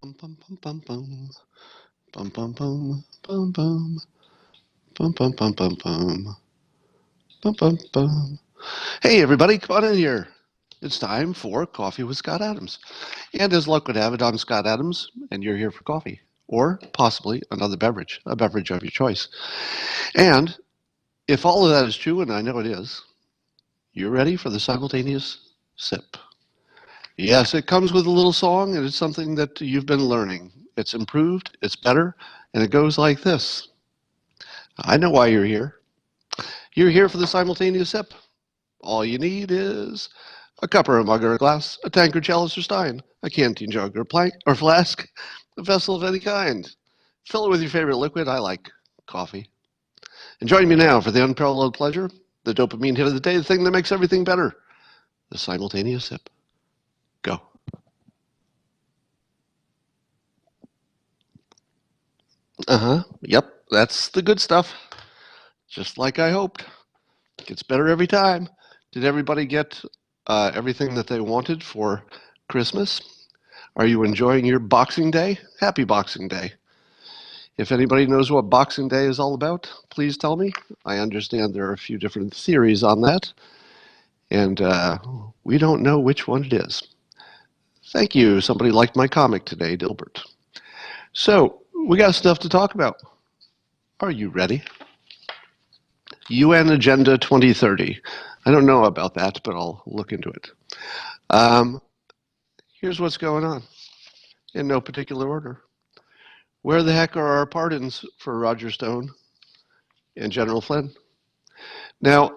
Bum bum bum bum bum bum bum bum bum bum bum bum bum bum bum bum bum bum. Hey everybody, come on in here. It's time for Coffee with Scott Adams. And as luck would have it, I'm Scott Adams, and you're here for coffee. Or possibly another beverage, a beverage of your choice. And if all of that is true, and I know it is, you're ready for the simultaneous sip. Yes, it comes with a little song, and it's something that you've been learning. It's improved, it's better, and it goes like this. I know why you're here. You're here for the simultaneous sip. All you need is a cup or a mug or a glass, a tankard, chalice or stein, a canteen jug or plank or flask, a vessel of any kind. Fill it with your favorite liquid. I like coffee. And join me now for the unparalleled pleasure, the dopamine hit of the day, the thing that makes everything better, the simultaneous sip. Go. Uh-huh. Yep, that's the good stuff. Just like I hoped. Gets better every time. Did everybody get everything that they wanted for Christmas? Are you enjoying your Boxing Day? Happy Boxing Day. If anybody knows what Boxing Day is all about, please tell me. I understand there are a few different theories on that, and we don't know which one it is. Thank you. Somebody liked my comic today, Dilbert. So, we got stuff to talk about. Are you ready? UN Agenda 2030. I don't know about that, but I'll look into it. Um, Here's what's going on, in no particular order. Where the heck are our pardons for Roger Stone and General Flynn? Now,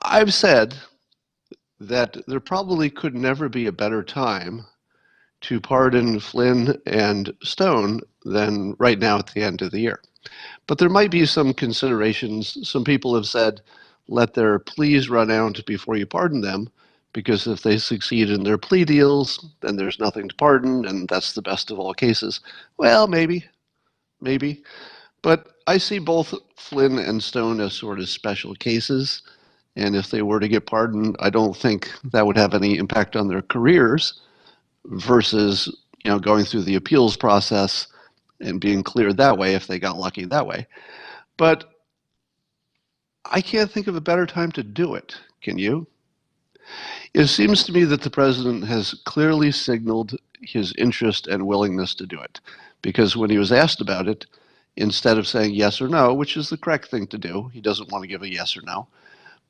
I've said that there probably could never be a better time to pardon Flynn and Stone than right now at the end of the year. But there might be some considerations. Some people have said, let their pleas run out before you pardon them, because if they succeed in their plea deals, then there's nothing to pardon, and that's the best of all cases. Well, maybe. But I see both Flynn and Stone as sort of special cases. And if they were to get pardoned, I don't think that would have any impact on their careers versus, going through the appeals process and being cleared that way if they got lucky that way. But I can't think of a better time to do it. Can you? It seems to me that the president has clearly signaled his interest and willingness to do it. Because when he was asked about it, instead of saying yes or no, which is the correct thing to do, he doesn't want to give a yes or no,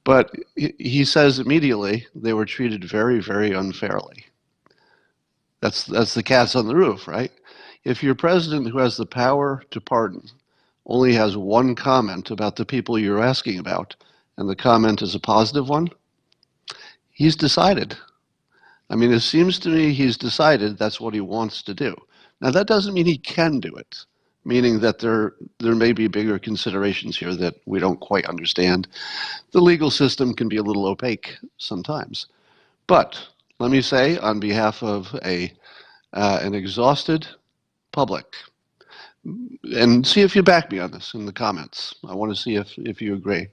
but he says immediately they were treated very, very unfairly. That's the cat's on the roof, right? If your president who has the power to pardon only has one comment about the people you're asking about, and the comment is a positive one, he's decided. I mean, it seems to me he's decided that's what he wants to do. Now, that doesn't mean he can do it, meaning that there may be bigger considerations here that we don't quite understand. The legal system can be a little opaque sometimes. But let me say, on behalf of an exhausted public, and see if you back me on this in the comments. I want to see if you agree.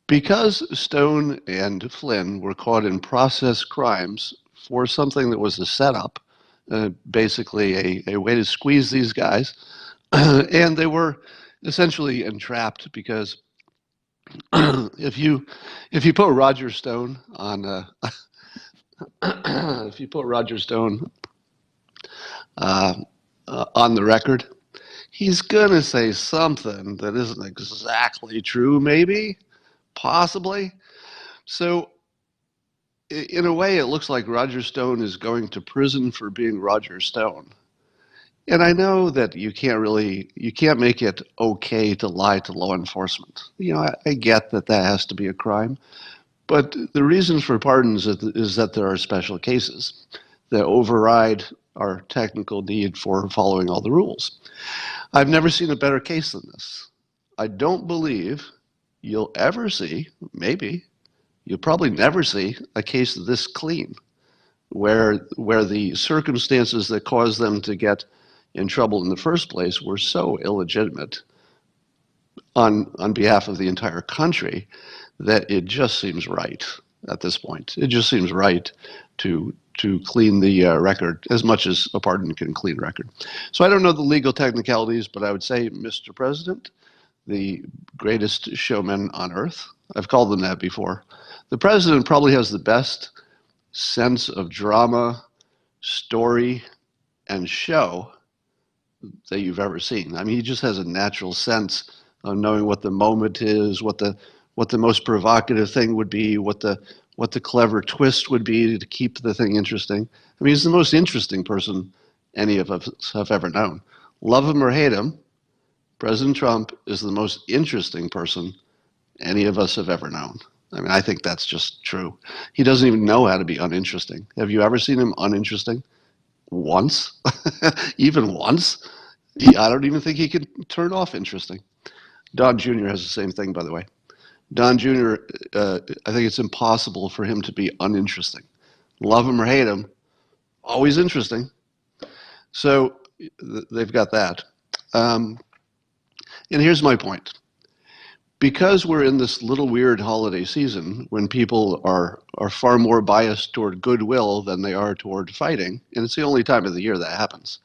Because Stone and Flynn were caught in process crimes for something that was a setup, basically a way to squeeze these guys, and they were essentially entrapped because if you put Roger Stone on if you put Roger Stone uh, on the record, he's gonna say something that isn't exactly true, maybe, possibly. So in a way, it looks like Roger Stone is going to prison for being Roger Stone. And I know that you can't make it okay to lie to law enforcement. I get that that has to be a crime. But the reason for pardons is that there are special cases that override our technical need for following all the rules. I've never seen a better case than this. I don't believe you'll ever see, maybe, you'll probably never see a case this clean, where the circumstances that caused them to get in trouble in the first place were so illegitimate on behalf of the entire country that it just seems right at this point. It just seems right to clean the record as much as a pardon can clean a record. So I don't know the legal technicalities, but I would say, Mr. President, the greatest showman on earth. I've called them that before. The president probably has the best sense of drama, story, and show that you've ever seen. I mean, he just has a natural sense of knowing what the moment is, what the most provocative thing would be, what the clever twist would be to keep the thing interesting. I mean, he's the most interesting person any of us have ever known. Love him or hate him, President Trump is the most interesting person any of us have ever known. I mean, I think that's just true. He doesn't even know how to be uninteresting. Have you ever seen him uninteresting? Once? Even once? I don't even think he can turn off interesting. Don Jr. has the same thing, by the way. Don Jr., I think it's impossible for him to be uninteresting. Love him or hate him, always interesting. So they've got that. And here's my point. Because we're in this little weird holiday season when people are far more biased toward goodwill than they are toward fighting, and it's the only time of the year that happens.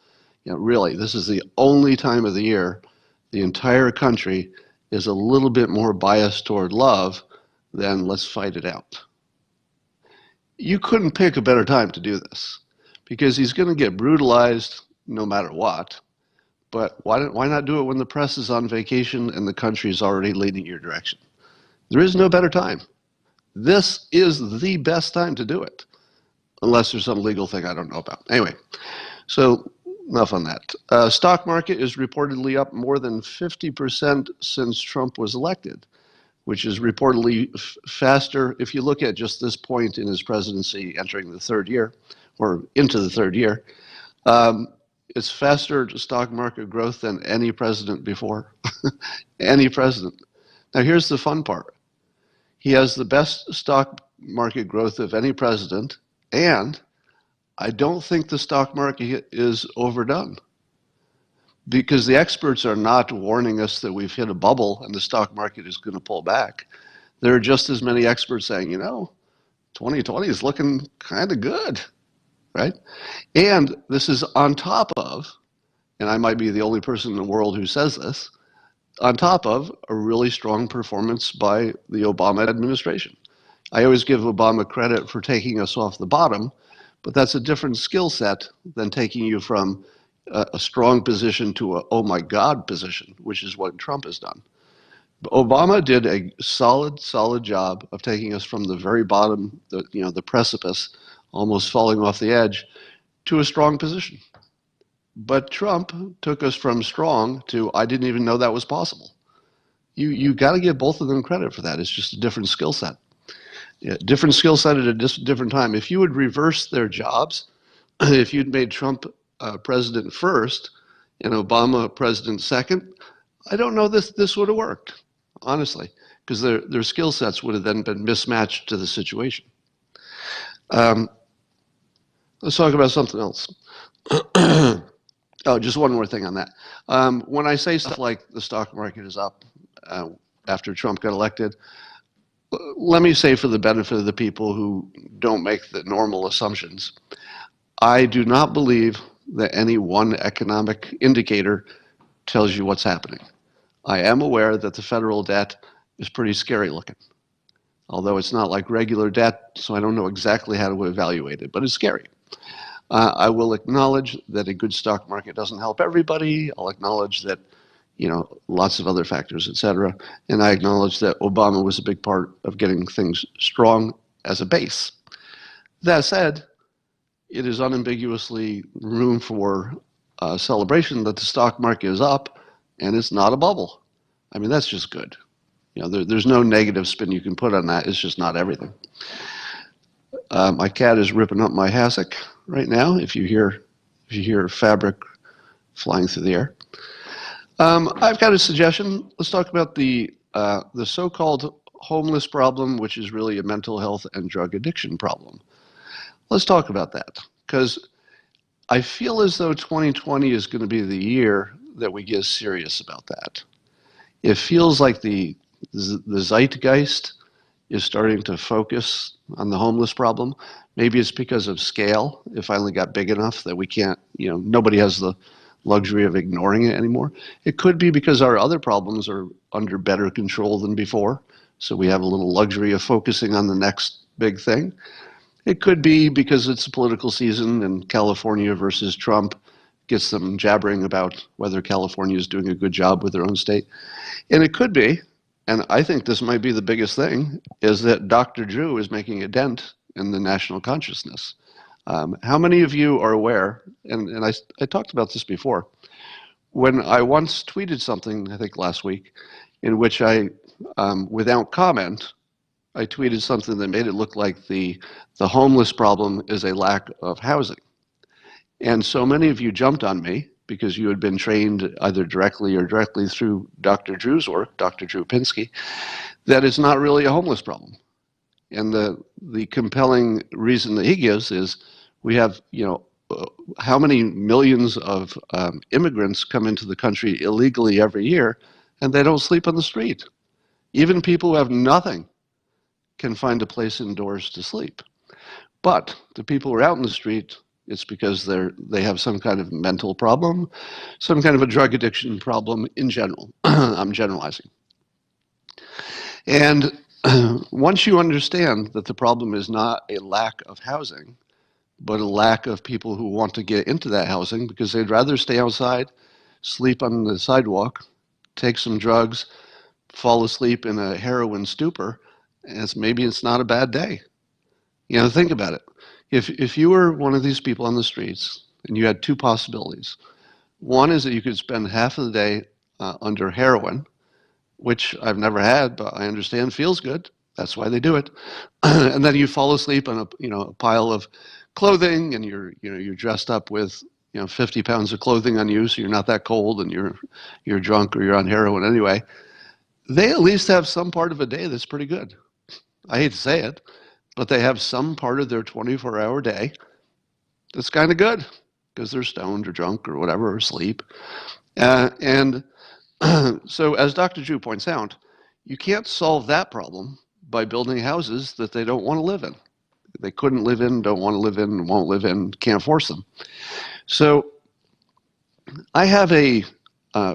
You know, really, this is the only time of the year the entire country is a little bit more biased toward love than let's fight it out. You couldn't pick a better time to do this because he's going to get brutalized no matter what. But why not do it when the press is on vacation and the country is already leading your direction? There is no better time. This is the best time to do it, unless there's some legal thing I don't know about. Anyway, so enough on that. Stock market is reportedly up more than 50% since Trump was elected, which is reportedly faster if you look at just this point in his presidency entering the third year, or into the third year. It's faster stock market growth than any president before. Any president. Now here's the fun part. He has the best stock market growth of any president, and I don't think the stock market is overdone. Because the experts are not warning us that we've hit a bubble and the stock market is going to pull back. There are just as many experts saying, 2020 is looking kind of good, right? And this is on top of, and I might be the only person in the world who says this, on top of a really strong performance by the Obama administration. I always give Obama credit for taking us off the bottom, but that's a different skill set than taking you from a strong position to a oh my God position, which is what Trump has done. But Obama did a solid job of taking us from the very bottom, the precipice, almost falling off the edge, to a strong position. But Trump took us from strong to I didn't even know that was possible. You got to give both of them credit for that. It's just a different skill set. Yeah, different skill set at a different time. If you would reverse their jobs, if you'd made Trump president first and Obama president second, I don't know this would have worked, honestly, because their skill sets would have then been mismatched to the situation. Let's talk about something else. Oh, just one more thing on that. When I say stuff like the stock market is up after Trump got elected, let me say for the benefit of the people who don't make the normal assumptions, I do not believe that any one economic indicator tells you what's happening. I am aware that the federal debt is pretty scary looking, although it's not like regular debt, so I don't know exactly how to evaluate it, but it's scary. I will acknowledge that a good stock market doesn't help everybody. I'll acknowledge that, lots of other factors, et cetera. And I acknowledge that Obama was a big part of getting things strong as a base. That said, it is unambiguously room for celebration that the stock market is up and it's not a bubble. I mean, that's just good. There's no negative spin you can put on that. It's just not everything. My cat is ripping up my hassock right now. If you hear fabric flying through the air, I've got a suggestion. Let's talk about the so-called homeless problem, which is really a mental health and drug addiction problem. Let's talk about that because I feel as though 2020 is going to be the year that we get serious about that. It feels like the zeitgeist is starting to focus on the homeless problem. Maybe it's because of scale. It finally got big enough that we can't, nobody has the luxury of ignoring it anymore. It could be because our other problems are under better control than before. So we have a little luxury of focusing on the next big thing. It could be because it's a political season and California versus Trump gets them jabbering about whether California is doing a good job with their own state. And it could be, and I think this might be the biggest thing, is that Dr. Drew is making a dent in the national consciousness. How many of you are aware, and I talked about this before, when I once tweeted something, I think last week, in which without comment, I tweeted something that made it look like the homeless problem is a lack of housing. And so many of you jumped on me because you had been trained either directly or directly through Dr. Drew's work, Dr. Drew Pinsky, that it's not really a homeless problem. And the compelling reason that he gives is we have, how many millions of immigrants come into the country illegally every year, and they don't sleep on the street. Even people who have nothing can find a place indoors to sleep. But the people who are out in the street, it's because they have some kind of mental problem, some kind of a drug addiction problem in general. I'm generalizing. And once you understand that the problem is not a lack of housing, but a lack of people who want to get into that housing because they'd rather stay outside, sleep on the sidewalk, take some drugs, fall asleep in a heroin stupor, maybe it's not a bad day. Think about it. If you were one of these people on the streets and you had two possibilities, one is that you could spend half of the day under heroin, which I've never had, but I understand feels good. That's why they do it. And then you fall asleep on a pile of clothing, and you're dressed up with 50 pounds of clothing on you, so you're not that cold, and you're drunk or you're on heroin anyway. They at least have some part of a day that's pretty good. I hate to say it, but they have some part of their 24-hour day that's kind of good because they're stoned or drunk or whatever, or asleep. And so as Dr. Drew points out, you can't solve that problem by building houses that they don't want to live in. They couldn't live in, don't want to live in, won't live in, can't force them. So I have a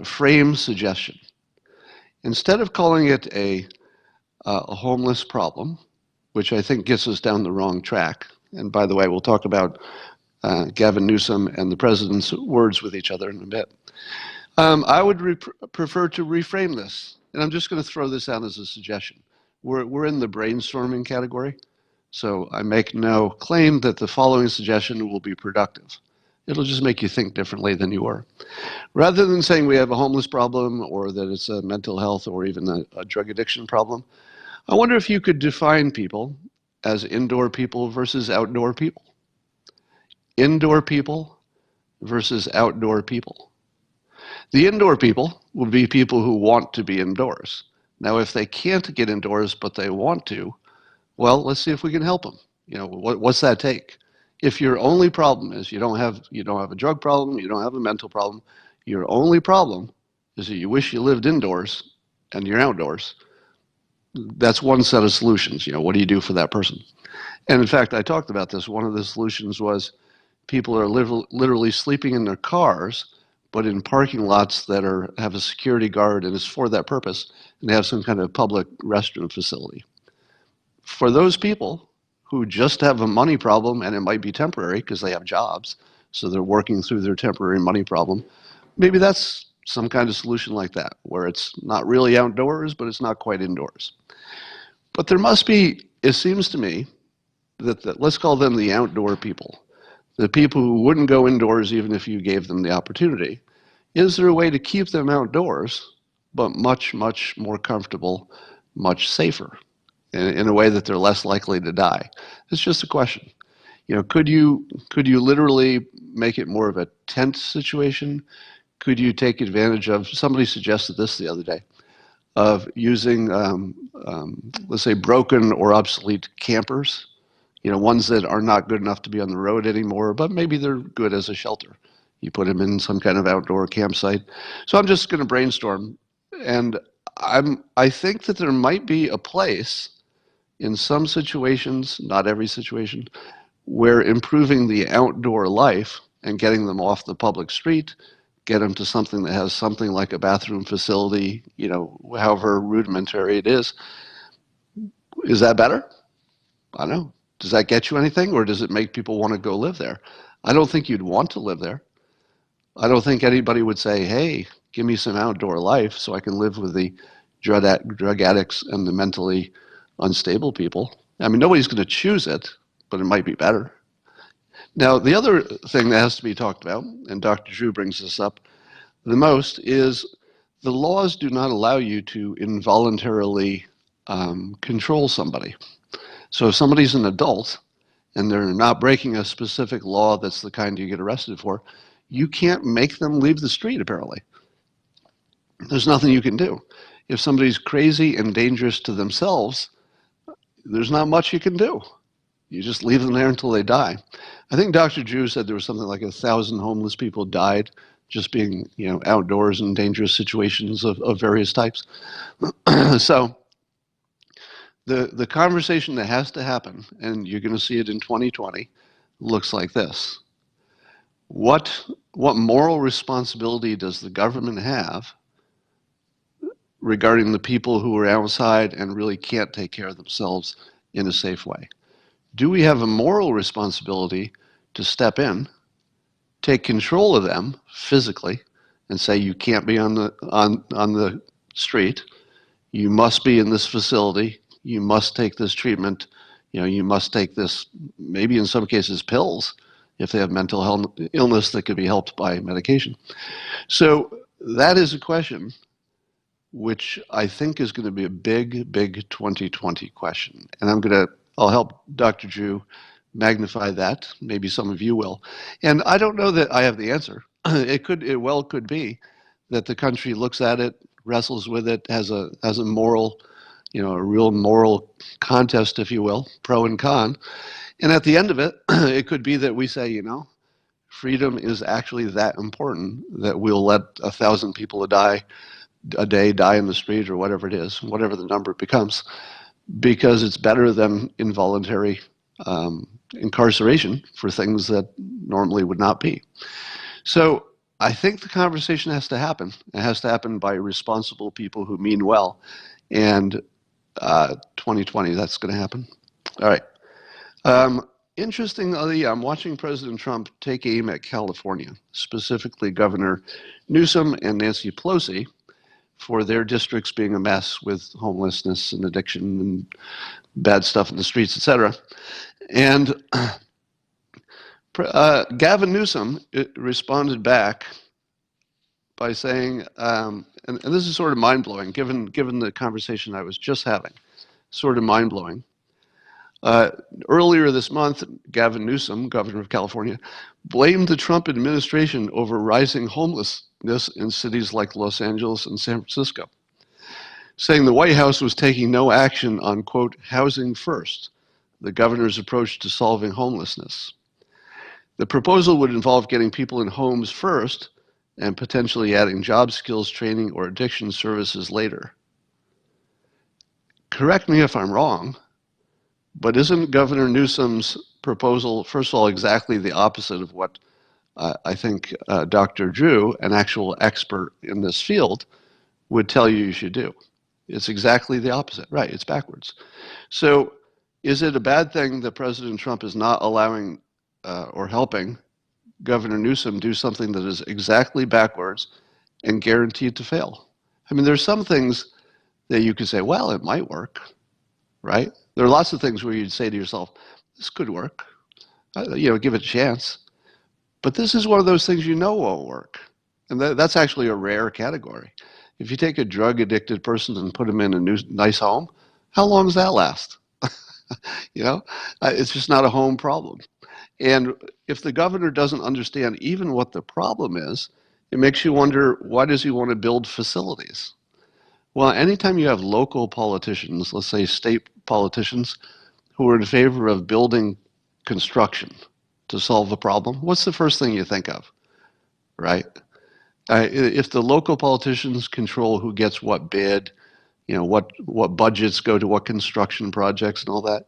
frame suggestion. Instead of calling it a homeless problem, which I think gets us down the wrong track, and by the way, we'll talk about Gavin Newsom and the president's words with each other in a bit. I would prefer to reframe this, and I'm just going to throw this out as a suggestion. We're in the brainstorming category, so I make no claim that the following suggestion will be productive. It'll just make you think differently than you were. Rather than saying we have a homeless problem or that it's a mental health or even a drug addiction problem, I wonder if you could define people as indoor people versus outdoor people. Indoor people versus outdoor people. The indoor people would be people who want to be indoors. Now, if they can't get indoors but they want to, well, let's see if we can help them. What's that take? If your only problem is you don't have a drug problem, you don't have a mental problem, your only problem is that you wish you lived indoors and you're outdoors, that's one set of solutions. What do you do for that person? And in fact, I talked about this. One of the solutions was people are literally sleeping in their cars, but in parking lots that have a security guard and it's for that purpose, and they have some kind of public restroom facility. For those people who just have a money problem, and it might be temporary because they have jobs, so they're working through their temporary money problem, maybe that's some kind of solution like that, where it's not really outdoors, but it's not quite indoors. But there must be, it seems to me, that let's call them the outdoor people, the people who wouldn't go indoors even if you gave them the opportunity. Is there a way to keep them outdoors, but much, much more comfortable, much safer, in a way that they're less likely to die? It's just a question. Could you literally make it more of a tent situation? Could you take advantage of, somebody suggested this the other day, of using, let's say, broken or obsolete campers, ones that are not good enough to be on the road anymore, but maybe they're good as a shelter. You put them in some kind of outdoor campsite. So I'm just going to brainstorm, and I think that there might be a place in some situations, not every situation, where improving the outdoor life and getting them off the public street, get them to something that has something like a bathroom facility, however rudimentary it is that better? I don't know. Does that get you anything, or does it make people want to go live there? I don't think you'd want to live there. I don't think anybody would say, hey, give me some outdoor life so I can live with the drug addicts and the mentally unstable people. I mean, nobody's going to choose it, but it might be better. Now, the other thing that has to be talked about, and Dr. Drew brings this up the most, is the laws do not allow you to involuntarily control somebody. So if somebody's an adult and they're not breaking a specific law that's the kind you get arrested for, you can't make them leave the street, apparently. There's nothing you can do. If somebody's crazy and dangerous to themselves, there's not much you can do. You just leave them there until they die. I think Dr. Drew said there was something like 1,000 homeless people died just being, outdoors in dangerous situations of various types. So the conversation that has to happen, and you're going to see it in 2020, looks like this. What moral responsibility does the government have regarding the people who are outside and really can't take care of themselves in a safe way? Do we have a moral responsibility to step in, take control of them physically, and say you can't be on the street, you must be in this facility, you must take this treatment, you must take this, maybe in some cases pills, if they have mental health illness that could be helped by medication. So that is a question which I think is going to be a big, big 2020 question. And I'll help Dr. Drew magnify that. Maybe some of you will. And I don't know that I have the answer. It well could be that the country looks at it, wrestles with it, has a moral, a real moral contest, if you will, pro and con. And at the end of it, it could be that we say, freedom is actually that important that we'll let 1,000 people a day die in the street, or whatever it is, whatever the number becomes, because it's better than involuntary incarceration for things that normally would not be. So I think the conversation has to happen. It has to happen by responsible people who mean well. And 2020, that's going to happen. All right. Interestingly, I'm watching President Trump take aim at California, specifically Governor Newsom and Nancy Pelosi, for their districts being a mess with homelessness and addiction and bad stuff in the streets, etc. And Gavin Newsom responded back by saying, and this is sort of mind-blowing, given the conversation I was just having, sort of mind-blowing. Earlier this month, Gavin Newsom, governor of California, blamed the Trump administration over rising homelessness in cities like Los Angeles and San Francisco, saying the White House was taking no action on, quote, housing first, the governor's approach to solving homelessness. The proposal would involve getting people in homes first and potentially adding job skills training or addiction services later. Correct me if I'm wrong, but isn't Governor Newsom's proposal, first of all, exactly the opposite of what I think Dr. Drew, an actual expert in this field, would tell you should do? It's exactly the opposite. Right, it's backwards. So is it a bad thing that President Trump is not allowing or helping Governor Newsom do something that is exactly backwards and guaranteed to fail? I mean, there's some things that you could say, well, it might work, right? There are lots of things where you'd say to yourself, this could work, give it a chance. But this is one of those things won't work. And that's actually a rare category. If you take a drug-addicted person and put them in a nice home, how long does that last? It's just not a home problem. And if the governor doesn't understand even what the problem is, it makes you wonder, why does he want to build facilities? Well, anytime you have local politicians, let's say state politicians, who are in favor of building construction to solve a problem, what's the first thing you think of, right? If the local politicians control who gets what bid, what budgets go to what construction projects and all that,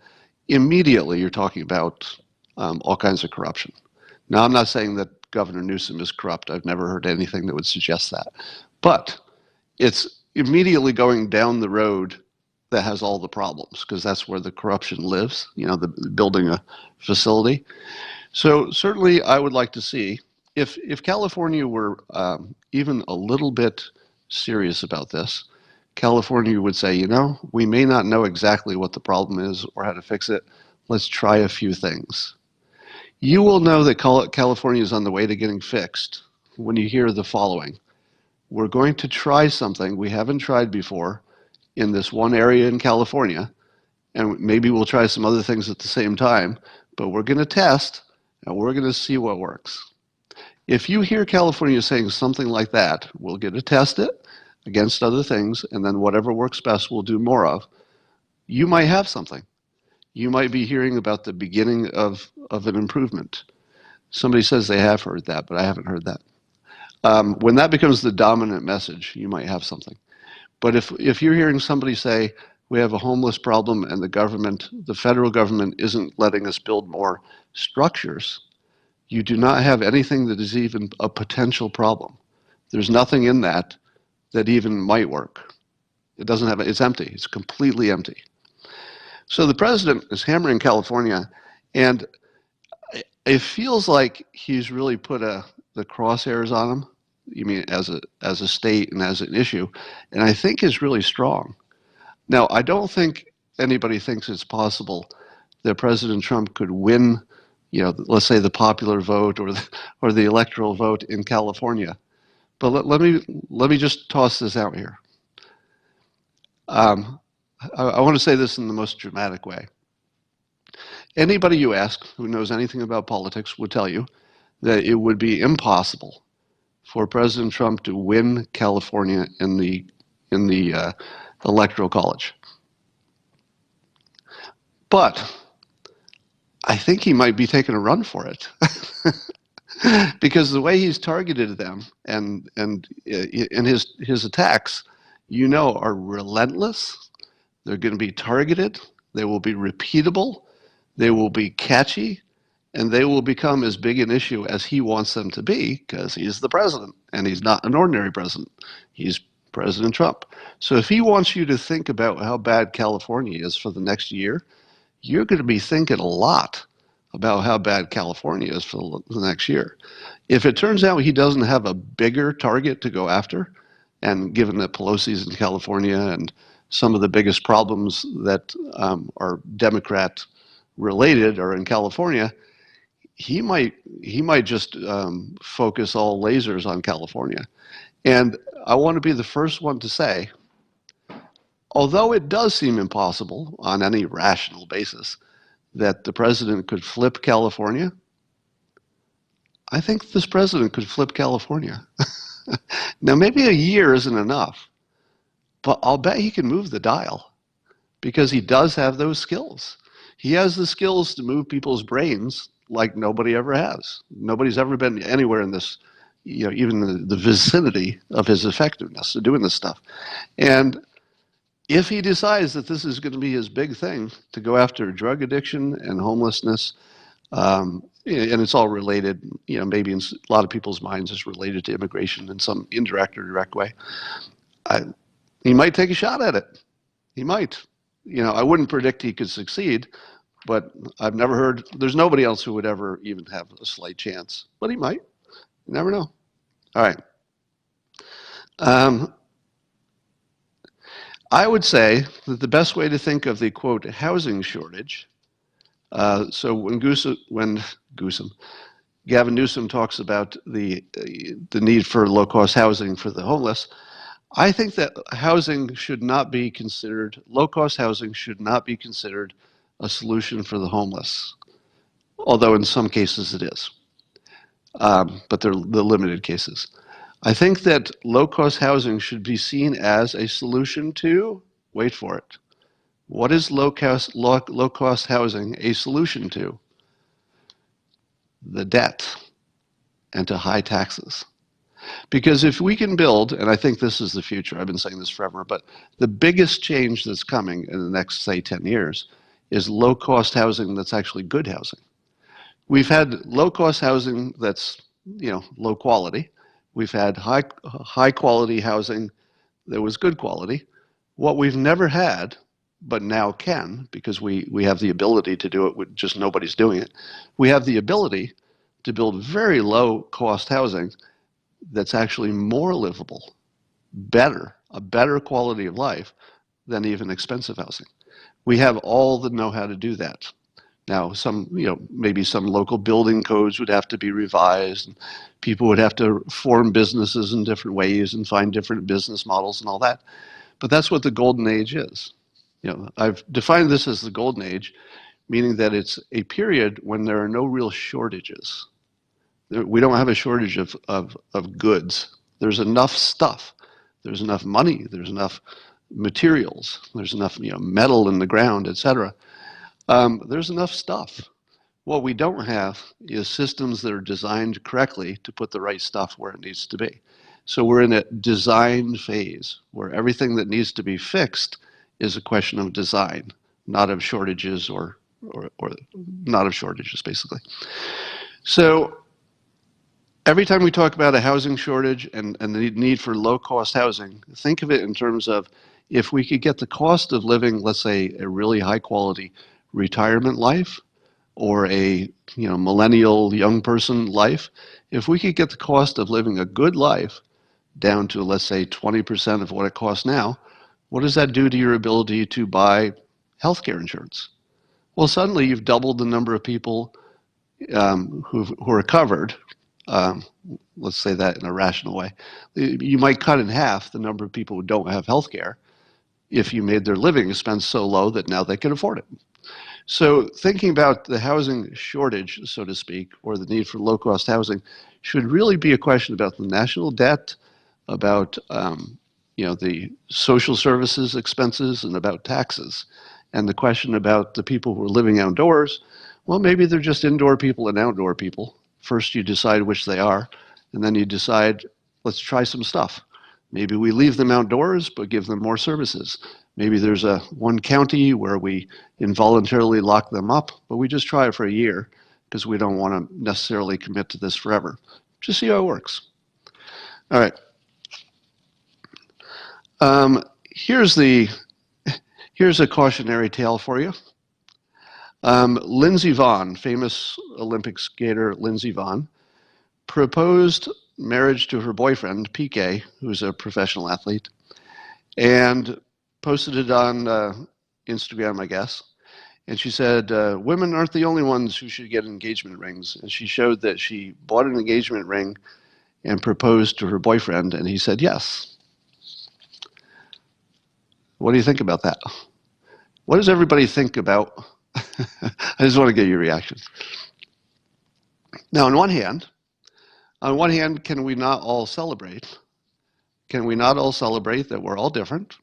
immediately you're talking about all kinds of corruption. Now, I'm not saying that Governor Newsom is corrupt. I've never heard anything that would suggest that. But it's immediately going down the road that has all the problems, because that's where the corruption lives, the building a facility. So certainly I would like to see, if California were even a little bit serious about this, California would say, we may not know exactly what the problem is or how to fix it. Let's try a few things. You will know that California is on the way to getting fixed when you hear the following. We're going to try something we haven't tried before in this one area in California, and maybe we'll try some other things at the same time, but we're going to test, and we're going to see what works. If you hear California saying something like that, we're going to test it against other things, and then whatever works best we'll do more of, you might have something. You might be hearing about the beginning of an improvement. Somebody says they have heard that, but I haven't heard that. When that becomes the dominant message, you might have something. But if you're hearing somebody say, we have a homeless problem and the federal government isn't letting us build more structures, you do not have anything that is even a potential problem. There's nothing in that even might work. It's empty. It's completely empty. So the president is hammering California, and it feels like he's really put the crosshairs on him. You mean as a state and as an issue, and I think is really strong. Now, I don't think anybody thinks it's possible that President Trump could win, let's say the popular vote or the electoral vote in California. But let me just toss this out here. I want to say this in the most dramatic way. Anybody you ask who knows anything about politics would tell you that it would be impossible for President Trump to win California in the electoral college. But I think he might be taking a run for it. Because the way he's targeted them and his attacks, are relentless. They're going to be targeted. They will be repeatable. They will be catchy. And they will become as big an issue as he wants them to be, because he's the president, and he's not an ordinary president. He's President Trump. So if he wants you to think about how bad California is for the next year, you're going to be thinking a lot about how bad California is for the next year. If it turns out he doesn't have a bigger target to go after, and given that Pelosi's in California and some of the biggest problems that are Democrat related are in California, he might just focus all lasers on California. And I want to be the first one to say, although it does seem impossible on any rational basis that the president could flip California, I think this president could flip California. Now, maybe a year isn't enough, but I'll bet he can move the dial, because he does have those skills. He has the skills to move people's brains like nobody ever has. Nobody's ever been anywhere in this, even the vicinity of his effectiveness of doing this stuff. And if he decides that this is going to be his big thing, to go after drug addiction and homelessness, and it's all related, maybe in a lot of people's minds it's related to immigration in some indirect or direct way, he might take a shot at it. He might. I wouldn't predict he could succeed, but I've never heard, there's nobody else who would ever even have a slight chance. But he might. You never know. All right. I would say that the best way to think of the, quote, housing shortage, so when Gavin Newsom talks about the need for low-cost housing for the homeless, I think that low-cost housing should not be considered a solution for the homeless, although in some cases it is, but they're the limited cases. I think that low-cost housing should be seen as a solution to, wait for it, what is low-cost housing a solution to? The debt and to high taxes. Because if we can build, and I think this is the future, I've been saying this forever, but the biggest change that's coming in the next, say, 10 years is low-cost housing that's actually good housing. We've had low-cost housing that's, low quality. We've had high quality housing that was good quality. What we've never had, but now can, because we have the ability to do it, just nobody's doing it. We have the ability to build very low-cost housing that's actually more livable, a better quality of life than even expensive housing. We have all the know-how to do that. Now, maybe some local building codes would have to be revised, and people would have to form businesses in different ways and find different business models and all that. But that's what the golden age is. I've defined this as the golden age, meaning that it's a period when there are no real shortages. We don't have a shortage of goods. There's enough stuff. There's enough money. There's enough materials. There's enough metal in the ground, etc. There's enough stuff. What we don't have is systems that are designed correctly to put the right stuff where it needs to be. So we're in a design phase where everything that needs to be fixed is a question of design, not of shortages or not of shortages, basically. So every time we talk about a housing shortage and the need for low-cost housing, think of it in terms of if we could get the cost of living, let's say, a really high-quality retirement life or a millennial young person life, if we could get the cost of living a good life down to, let's say, 20% of what it costs now, what does that do to your ability to buy healthcare insurance? Well, suddenly you've doubled the number of people who are covered. Let's say that in a rational way. You might cut in half the number of people who don't have healthcare if you made their living expense so low that now they can afford it. So thinking about the housing shortage, so to speak, or the need for low-cost housing should really be a question about the national debt, about the social services expenses, and about taxes. And the question about the people who are living outdoors, well, maybe they're just indoor people and outdoor people. First you decide which they are, and then you decide, let's try some stuff. Maybe we leave them outdoors, but give them more services. Maybe there's one county where we involuntarily lock them up, but we just try it for a year because we don't want to necessarily commit to this forever. Just see how it works. All right. Here's a cautionary tale for you. Lindsey Vonn, famous Olympic skater Lindsey Vonn, proposed marriage to her boyfriend, PK, who's a professional athlete, and posted it on Instagram, I guess. And she said, women aren't the only ones who should get engagement rings. And she showed that she bought an engagement ring and proposed to her boyfriend, and he said yes. What do you think about that? What does everybody think about? I just want to get your reactions. Now, on one hand, can we not all celebrate? Can we not all celebrate that we're all different?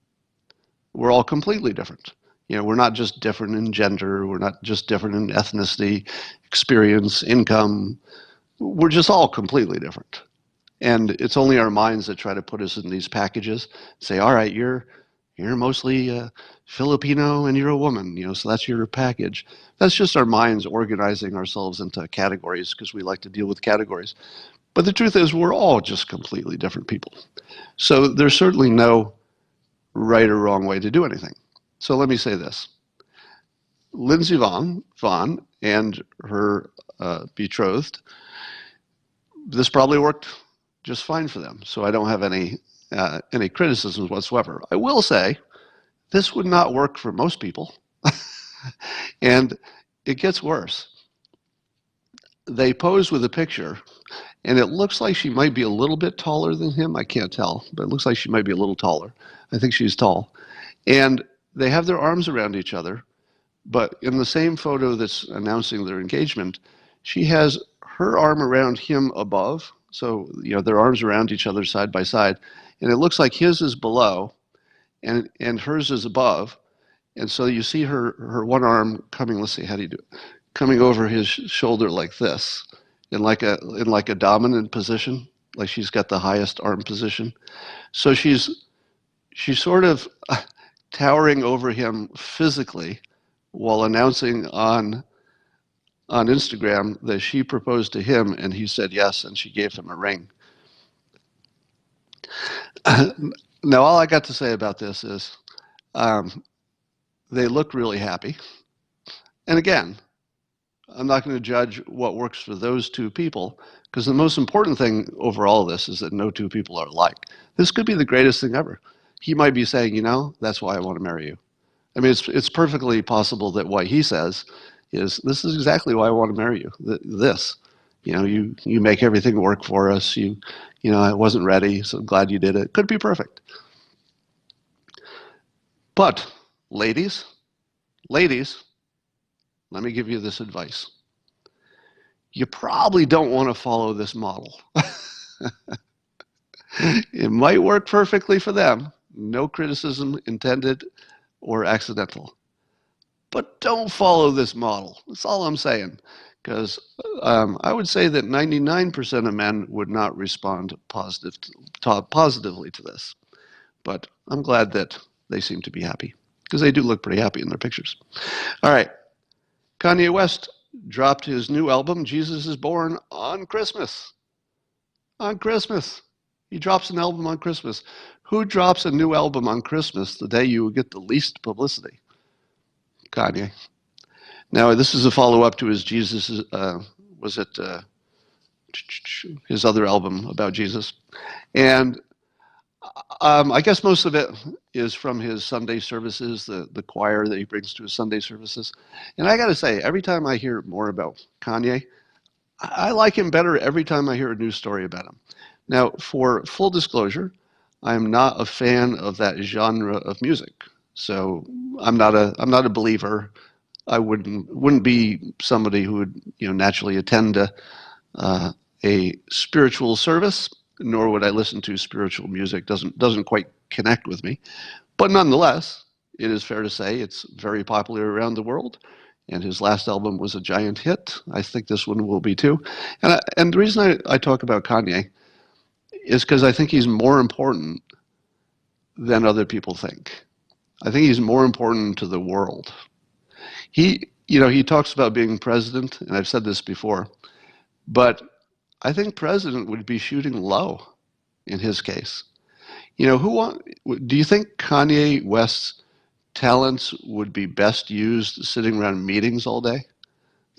We're all completely different. We're not just different in gender. We're not just different in ethnicity, experience, income. We're just all completely different. And it's only our minds that try to put us in these packages. Say, all right, you're mostly Filipino and you're a woman, so that's your package. That's just our minds organizing ourselves into categories because we like to deal with categories. But the truth is we're all just completely different people. So there's certainly no right or wrong way to do anything. So let me say this. Lindsey Vonn and her betrothed, this probably worked just fine for them. So I don't have any criticisms whatsoever. I will say this would not work for most people. And it gets worse. They pose with a picture, and it looks like she might be a little bit taller than him. I can't tell, but it looks like she might be a little taller. I think she's tall. And they have their arms around each other, but in the same photo that's announcing their engagement, she has her arm around him above. So, their arms around each other side by side. And it looks like his is below and hers is above. And so you see her one arm coming, let's see, how do you do it? Coming over his shoulder like this in like a dominant position. like she's got the highest arm position. So she's sort of towering over him physically while announcing on Instagram that she proposed to him and he said yes, and she gave him a ring. Now, all I got to say about this is they look really happy. And again, I'm not going to judge what works for those two people, because the most important thing over all of this is that no two people are alike. This could be the greatest thing ever. He might be saying, you know, that's why I want to marry you. I mean, it's perfectly possible that what he says is, this is exactly why I want to marry you. This, you know, you make everything work for us. You know, I wasn't ready, so I'm glad you did it. Could be perfect. But ladies, let me give you this advice. You probably don't want to follow this model. It might work perfectly for them. No criticism intended or accidental. But don't follow this model. That's all I'm saying. Because I would say that 99% of men would not respond positively to this. But I'm glad that they seem to be happy, because they do look pretty happy in their pictures. All right. Kanye West dropped his new album, Jesus is Born, on Christmas. On Christmas. He drops an album on Christmas. Who drops a new album on Christmas the day you get the least publicity? Kanye. Now, this is a follow-up to his Jesus, his other album about Jesus. And I guess most of it is from his Sunday services, the choir that he brings to his Sunday services. And I got to say, every time I hear more about Kanye, I like him better every time I hear a news story about him. Now, for full disclosure, I'm not a fan of that genre of music. So I'm not a believer. I wouldn't be somebody who would, you know, naturally attend a spiritual service, nor would I listen to spiritual music. Doesn't quite connect with me. But nonetheless, it is fair to say it's very popular around the world. And his last album was a giant hit. I think this one will be too. And the reason I talk about Kanye is because I think he's more important than other people think. I think he's more important to the world. He talks about being president, and I've said this before, but I think president would be shooting low in his case. You know, do you think Kanye West's talents would be best used sitting around meetings all day?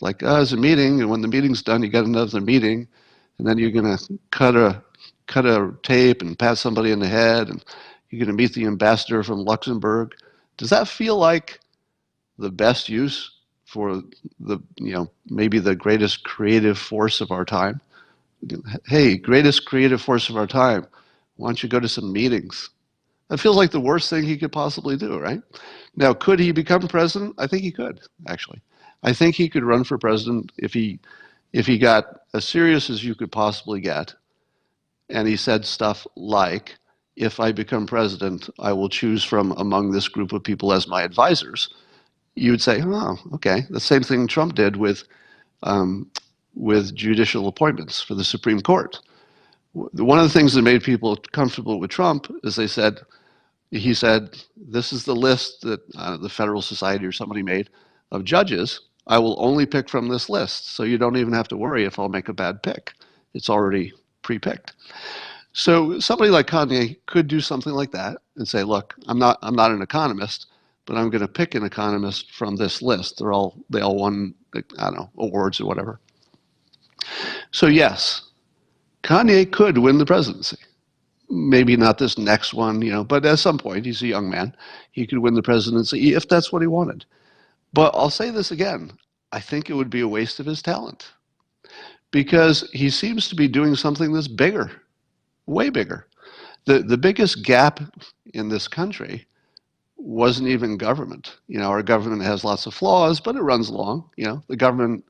Like, there's a meeting, and when the meeting's done, you got another meeting, and then you're going to cut a tape and pat somebody in the head, and you're going to meet the ambassador from Luxembourg. Does that feel like the best use for maybe the greatest creative force of our time? Hey, greatest creative force of our time, why don't you go to some meetings? That feels like the worst thing he could possibly do, right? Now, could he become president? I think he could, actually. I think he could run for president if he got as serious as you could possibly get, and he said stuff like, if I become president, I will choose from among this group of people as my advisors. You would say, oh, okay. The same thing Trump did with judicial appointments for the Supreme Court. One of the things that made people comfortable with Trump is he said, this is the list that the Federal Society or somebody made of judges. I will only pick from this list, so you don't even have to worry if I'll make a bad pick. It's already pre-picked. So somebody like Kanye could do something like that and say, look, I'm not an economist, but I'm going to pick an economist from this list. They all won, I don't know, awards or whatever. So yes, Kanye could win the presidency. Maybe not this next one, but at some point, he's a young man. He could win the presidency if that's what he wanted. But I'll say this again. I think it would be a waste of his talent, because he seems to be doing something that's bigger, way bigger. The biggest gap in this country wasn't even government. Our government has lots of flaws, but it runs along. The government,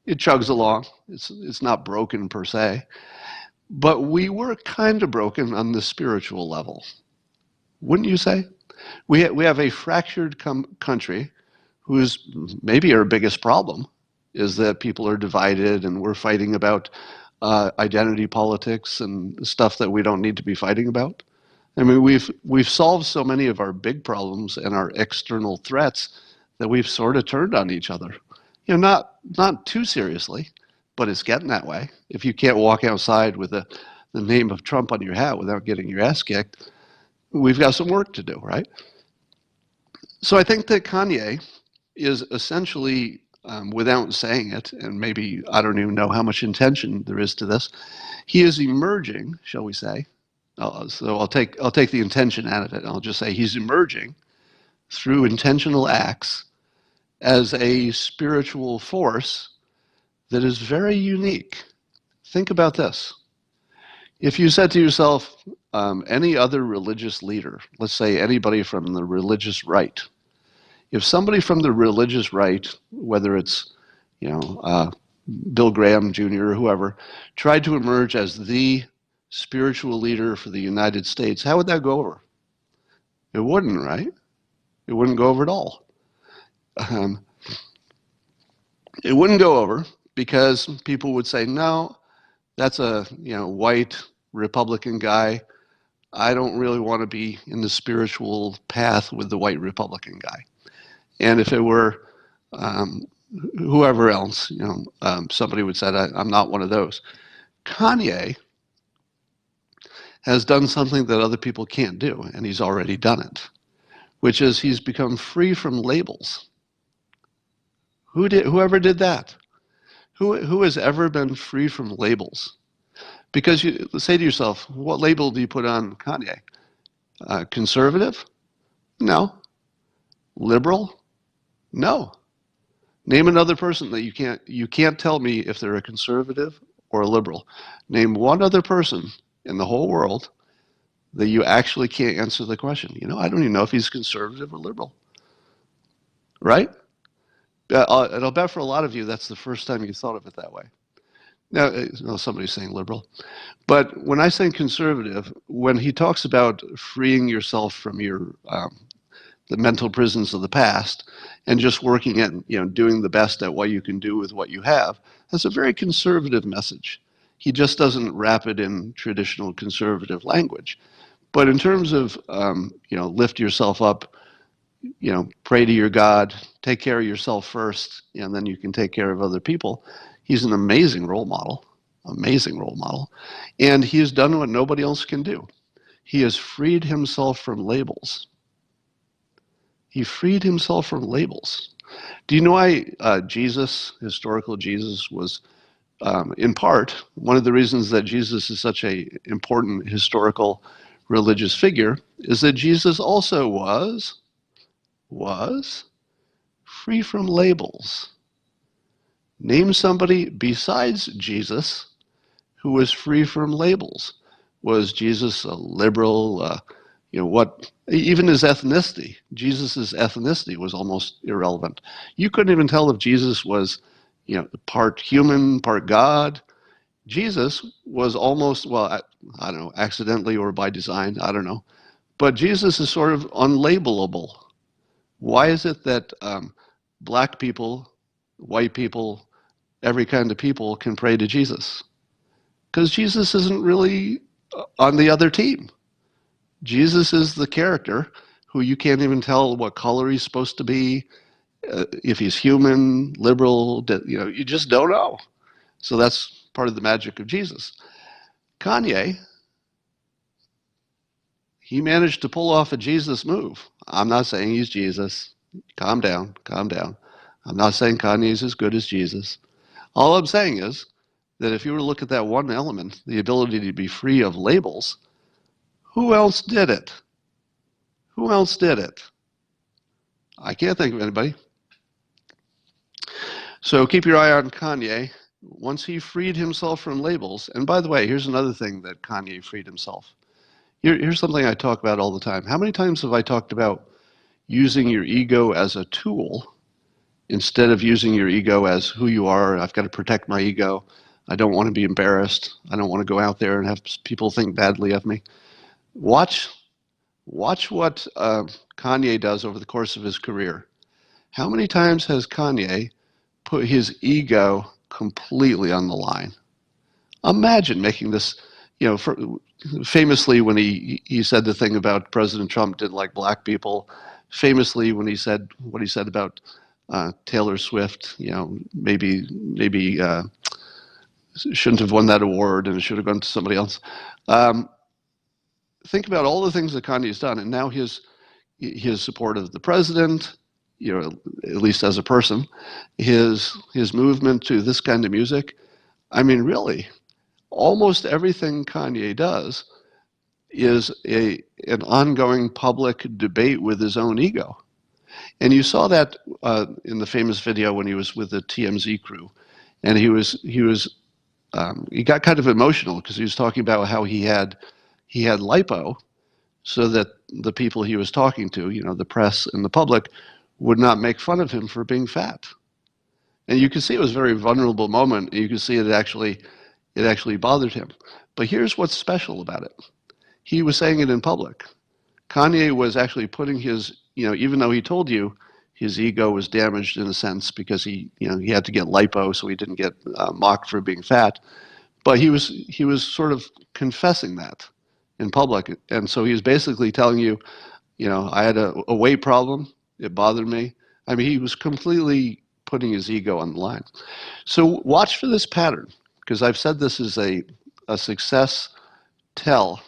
it chugs along. It's not broken per se. But we were kind of broken on the spiritual level, wouldn't you say? We have a fractured country whose maybe our biggest problem is that people are divided and we're fighting about identity politics and stuff that we don't need to be fighting about. I mean, we've solved so many of our big problems and our external threats that we've sort of turned on each other. You know, not too seriously, but it's getting that way. If you can't walk outside with the name of Trump on your hat without getting your ass kicked, we've got some work to do, right? So I think that Kanye is essentially, without saying it, and maybe I don't even know how much intention there is to this, he is emerging, shall we say? So I'll take the intention out of it. I'll just say he's emerging through intentional acts as a spiritual force that is very unique. Think about this. If you said to yourself, any other religious leader, let's say anybody from the religious right, if somebody from the religious right, whether it's, Bill Graham Jr. or whoever, tried to emerge as the spiritual leader for the United States, how would that go over? It wouldn't, right? It wouldn't go over at all. It wouldn't go over because people would say, no, that's a white Republican guy. I don't really want to be in the spiritual path with the white Republican guy. And if it were whoever else, somebody would say, I'm not one of those. Kanye has done something that other people can't do, and he's already done it, which is he's become free from labels. Whoever did that? Who has ever been free from labels? Because you say to yourself, what label do you put on Kanye? Conservative? No. Liberal? No. Name another person that you can't tell me if they're a conservative or a liberal. Name one other person in the whole world that you actually can't answer the question. I don't even know if he's conservative or liberal. Right? And I'll bet for a lot of you that's the first time you thought of it that way. Now, somebody's saying liberal. But when I say conservative, when he talks about freeing yourself from your the mental prisons of the past and just working at, doing the best at what you can do with what you have, that's a very conservative message. He just doesn't wrap it in traditional conservative language. But in terms of, lift yourself up, pray to your God, take care of yourself first, and then you can take care of other people. He's an amazing role model. And he has done what nobody else can do. He has freed himself from labels. He freed himself from labels. Do you know why historical Jesus, was, in part, one of the reasons that Jesus is such an important historical religious figure is that Jesus also was free from labels. Name somebody besides Jesus who was free from labels. Was Jesus a liberal? Even his ethnicity, Jesus' ethnicity was almost irrelevant. You couldn't even tell if Jesus was, part human, part God. Jesus was almost, I don't know, accidentally or by design, I don't know. But Jesus is sort of unlabelable. Why is it that black people, white people, every kind of people can pray to Jesus? Because Jesus isn't really on the other team. Jesus is the character who you can't even tell what color he's supposed to be, if he's human, liberal, you just don't know. So that's part of the magic of Jesus. Kanye, he managed to pull off a Jesus move. I'm not saying he's Jesus. Calm down. I'm not saying Kanye's as good as Jesus. All I'm saying is that if you were to look at that one element, the ability to be free of labels, who else did it? Who else did it? I can't think of anybody. So keep your eye on Kanye. Once he freed himself from labels, and by the way, here's another thing that Kanye freed himself. Here's something I talk about all the time. How many times have I talked about using your ego as a tool instead of using your ego as who you are? I've got to protect my ego. I don't want to be embarrassed. I don't want to go out there and have people think badly of me. Watch what Kanye does over the course of his career. How many times has Kanye put his ego completely on the line? Imagine making this, famously when he said the thing about President Trump didn't like black people, famously when he said what he said about Taylor Swift, maybe shouldn't have won that award and it should have gone to somebody else. Um, think about all the things that Kanye's done, and now his support of the president, at least as a person, his movement to this kind of music. I mean, really, almost everything Kanye does is an ongoing public debate with his own ego. And you saw that in the famous video when he was with the TMZ crew, and he got kind of emotional because he was talking about how he had lipo, so that the people he was talking to, the press and the public, would not make fun of him for being fat. And you can see it was a very vulnerable moment. You can see it actually bothered him. But here's what's special about it. He was saying it in public. Kanye was actually putting his, even though he told you his ego was damaged in a sense because he had to get lipo so he didn't get mocked for being fat, but he was sort of confessing that in public. And so he was basically telling you, I had a weight problem. It bothered me. I mean, he was completely putting his ego on the line. So watch for this pattern, because I've said this is a success tell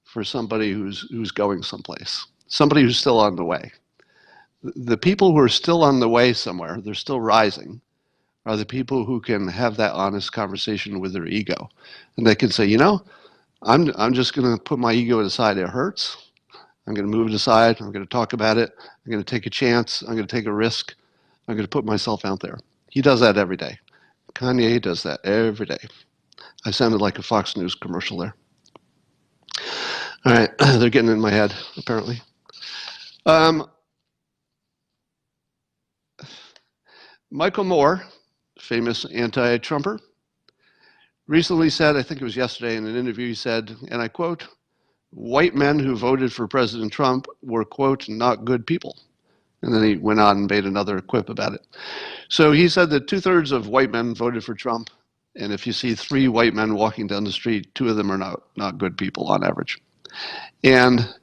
for somebody who's going someplace, somebody who's still on the way. The people who are still on the way somewhere, they're still rising, are the people who can have that honest conversation with their ego. And they can say, I'm just going to put my ego aside. It hurts. I'm going to move it aside. I'm going to talk about it. I'm going to take a chance. I'm going to take a risk. I'm going to put myself out there. He does that every day. Kanye does that every day. I sounded like a Fox News commercial there. All right, they're getting in my head, apparently. Michael Moore, famous anti-Trumper, recently said, I think it was yesterday in an interview, he said, and I quote, "White men who voted for President Trump were, quote, not good people." And then he went on and made another quip about it. So he said that 2/3 of white men voted for Trump. And if you see 3 white men walking down the street, 2 of them are not good people on average. And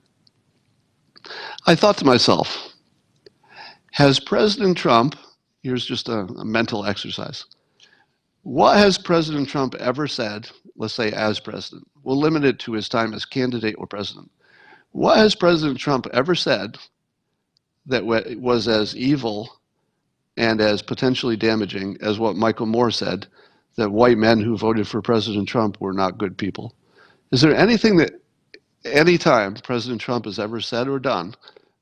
I thought to myself, has President Trump, here's just a mental exercise, what has President Trump ever said, let's say as president, we'll limit it to his time as candidate or president, what has President Trump ever said that was as evil and as potentially damaging as what Michael Moore said, that white men who voted for President Trump were not good people? Is there anything that any time President Trump has ever said or done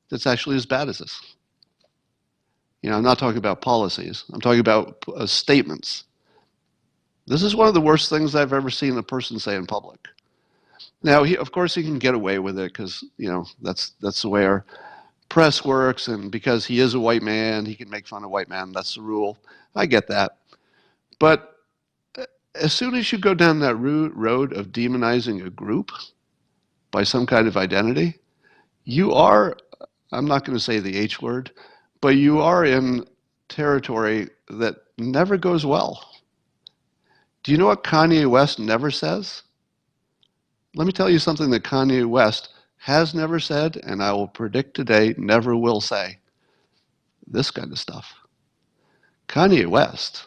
that's actually as bad as this? I'm not talking about policies. I'm talking about statements. This is one of the worst things I've ever seen a person say in public. Now, of course, he can get away with it because, that's the way our press works, and because he is a white man, he can make fun of white men. That's the rule. I get that. But as soon as you go down that road of demonizing a group by some kind of identity, you are, I'm not going to say the H word, but you are in territory that never goes well. Do you know what Kanye West never says? Let me tell you something that Kanye West has never said, and I will predict today never will say. This kind of stuff. Kanye West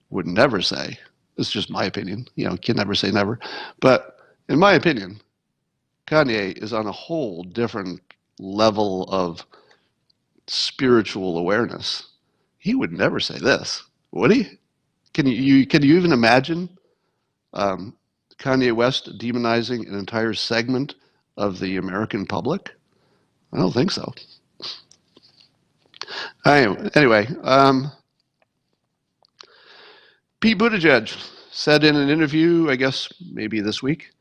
would never say, it's just my opinion, can never say never, but in my opinion, Kanye is on a whole different level of spiritual awareness. He would never say this, would he? Can you even imagine Kanye West demonizing an entire segment of the American public? I don't think so. Anyway, Pete Buttigieg said in an interview, I guess maybe this week,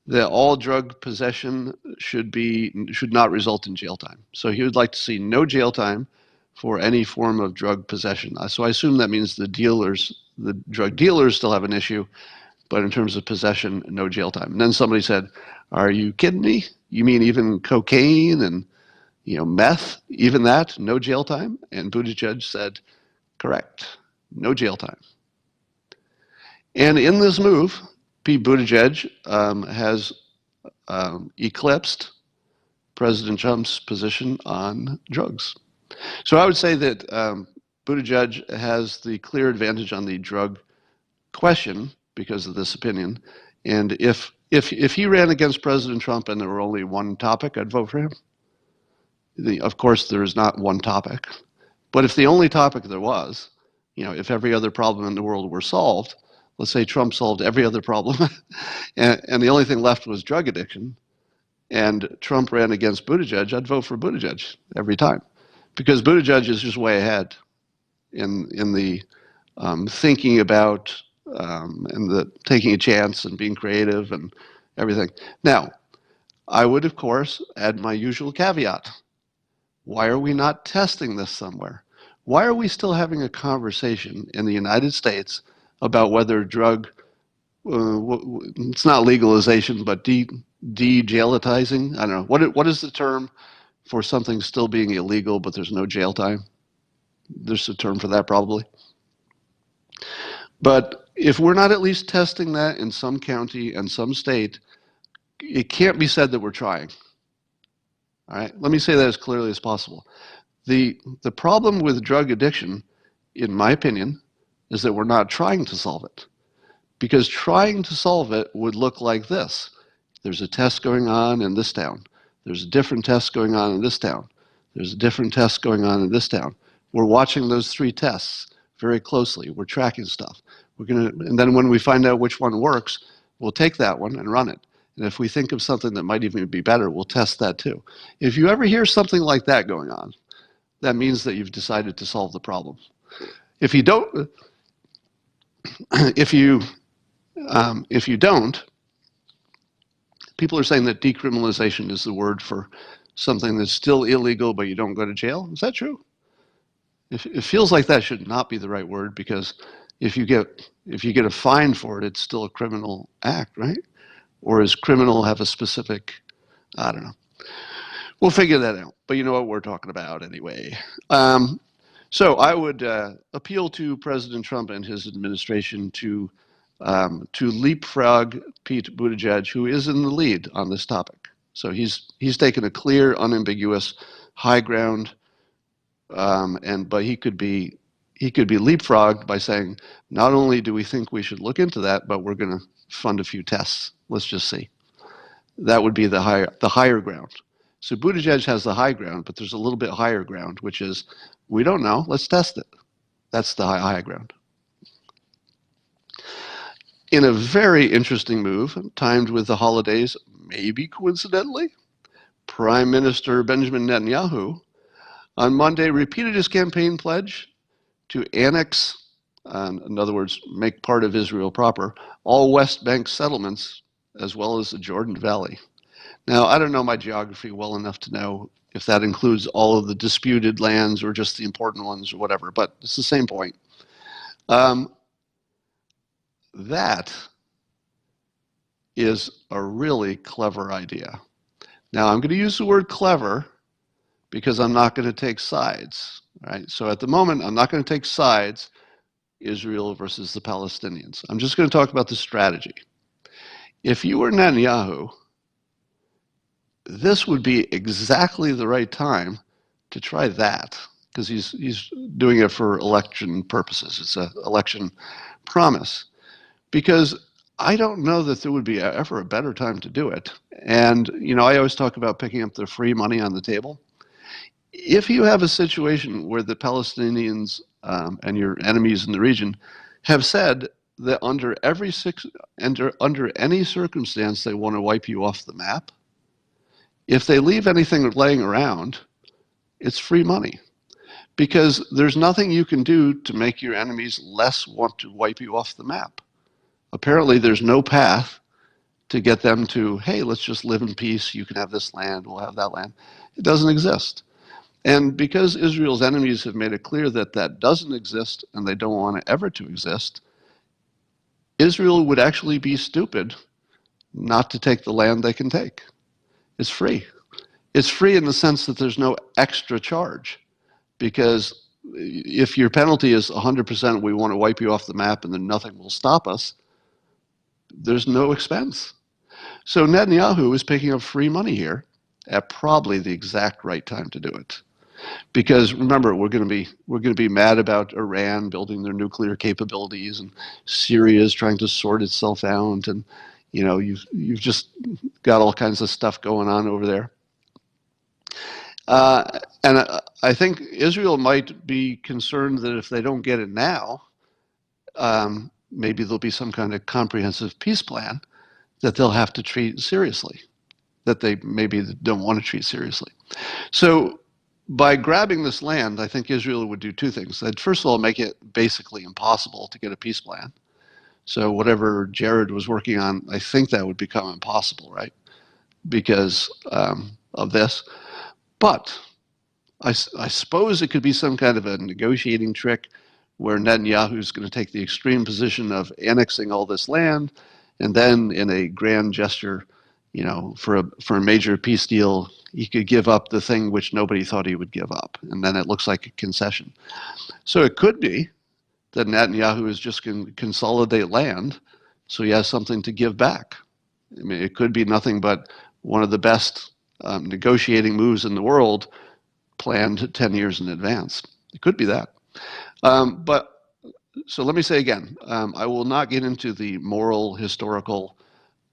that all drug possession should not result in jail time. So he would like to see no jail time for any form of drug possession. So I assume that means the drug dealers still have an issue, but in terms of possession, no jail time. And then somebody said, "Are you kidding me? You mean even cocaine and meth, even that, no jail time?" And Buttigieg said, "Correct, no jail time." And in this move, Pete Buttigieg has eclipsed President Trump's position on drugs. So I would say that Buttigieg has the clear advantage on the drug question because of this opinion. And if he ran against President Trump and there were only one topic, I'd vote for him. Of course, there is not one topic. But if the only topic there was, if every other problem in the world were solved, let's say Trump solved every other problem, and the only thing left was drug addiction, and Trump ran against Buttigieg, I'd vote for Buttigieg every time. Because Buttigieg is just way ahead in the thinking about and the taking a chance and being creative and everything. Now, I would, of course, add my usual caveat. Why are we not testing this somewhere? Why are we still having a conversation in the United States about whether drug, it's not legalization, but de-jailitizing? I don't know. What is the term for something still being illegal, but there's no jail time? There's a term for that probably. But if we're not at least testing that in some county and some state, it can't be said that we're trying. All right, let me say that as clearly as possible. The problem with drug addiction, in my opinion, is that we're not trying to solve it. Because trying to solve it would look like this. There's a test going on in this town. There's a different test going on in this town. There's a different test going on in this town. We're watching those 3 tests very closely. We're tracking stuff. And then when we find out which one works, we'll take that one and run it. And if we think of something that might even be better, we'll test that too. If you ever hear something like that going on, that means that you've decided to solve the problem. If you don't, if you don't, people are saying that decriminalization is the word for something that's still illegal, but you don't go to jail. Is that true? It feels like that should not be the right word, because if you get a fine for it, it's still a criminal act, right? Or does criminal have a specific, I don't know. We'll figure that out, but you know what we're talking about anyway. So I would appeal to President Trump and his administration to leapfrog Pete Buttigieg, who is in the lead on this topic. So he's taken a clear, unambiguous high ground, but he could be leapfrogged by saying, not only do we think we should look into that, but we're going to fund a few tests. Let's just see. That would be the higher ground. So Buttigieg has the high ground, but there's a little bit higher ground, which is, we don't know, let's test it. That's the high ground. In a very interesting move, timed with the holidays, maybe coincidentally, Prime Minister Benjamin Netanyahu on Monday repeated his campaign pledge to annex, in other words, make part of Israel proper, all West Bank settlements, as well as the Jordan Valley. Now, I don't know my geography well enough to know if that includes all of the disputed lands or just the important ones or whatever, but it's the same point. That is a really clever idea. Now, I'm going to use the word clever because I'm not going to take sides, right? So at the moment, I'm not going to take sides, Israel versus the Palestinians. I'm just going to talk about the strategy. If you were Netanyahu, this would be exactly the right time to try that, because he's doing it for election purposes. It's an election promise. Because I don't know that there would be ever a better time to do it. And, I always talk about picking up the free money on the table. If you have a situation where the Palestinians and your enemies in the region have said that under any circumstance they want to wipe you off the map, if they leave anything laying around, it's free money. Because there's nothing you can do to make your enemies less want to wipe you off the map. Apparently, there's no path to get them to, hey, let's just live in peace. You can have this land, we'll have that land. It doesn't exist. And because Israel's enemies have made it clear that that doesn't exist and they don't want it ever to exist, Israel would actually be stupid not to take the land they can take. It's free. It's free in the sense that there's no extra charge. Because if your penalty is 100%, we want to wipe you off the map and then nothing will stop us, there's no expense. So Netanyahu is picking up free money here at probably the exact right time to do it. Because remember, we're going to be mad about Iran building their nuclear capabilities, and Syria is trying to sort itself out, and you've just got all kinds of stuff going on over there. And I think Israel might be concerned that if they don't get it now, maybe there'll be some kind of comprehensive peace plan that they'll have to treat seriously, that they maybe don't want to treat seriously. So by grabbing this land, I think Israel would do two things. They'd first of all make it basically impossible to get a peace plan. So whatever Jared was working on, I think that would become impossible, right? Because of this. But I suppose it could be some kind of a negotiating trick where Netanyahu is going to take the extreme position of annexing all this land, and then in a grand gesture, for a major peace deal, he could give up the thing which nobody thought he would give up, and then it looks like a concession. So it could be that Netanyahu is just going to consolidate land so he has something to give back. I mean, it could be nothing but one of the best negotiating moves in the world planned 10 years in advance. It could be that. So let me say again, I will not get into the moral, historical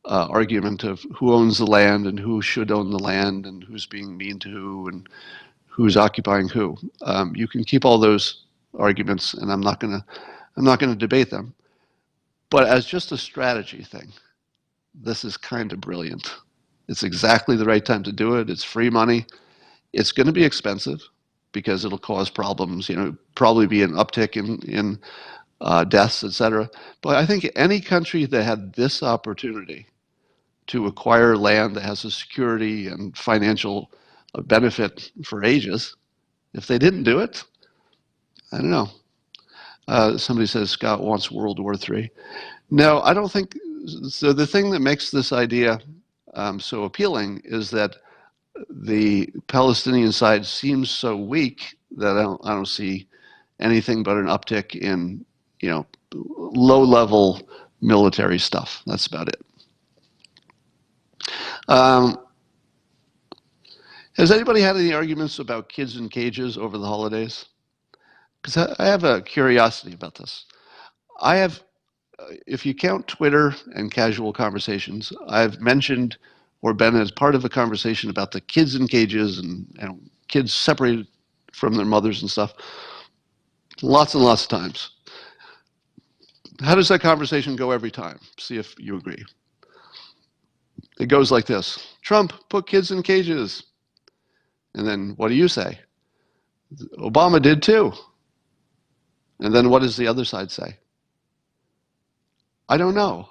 argument of who owns the land and who should own the land and who's being mean to who and who's occupying who. You can keep all those arguments, and I'm not going to debate them. But as just a strategy thing, this is kind of brilliant. It's exactly the right time to do it. It's free money. It's going to be expensive because it'll cause problems. Probably be an uptick in deaths, etc. But I think any country that had this opportunity to acquire land that has a security and financial benefit for ages, if they didn't do it, I don't know. Somebody says Scott wants World War III. No, I don't think so. The thing that makes this idea so appealing is that the Palestinian side seems so weak that I don't see anything but an uptick in low-level military stuff. That's about it. Has anybody had any arguments about kids in cages over the holidays? Because I have a curiosity about this. I have, if you count Twitter and casual conversations, I've mentioned or been as part of a conversation about the kids in cages and kids separated from their mothers and stuff lots and lots of times. How does that conversation go every time? See if you agree. It goes like this. Trump put kids in cages. And then what do you say? Obama did too. And then what does the other side say? I don't know.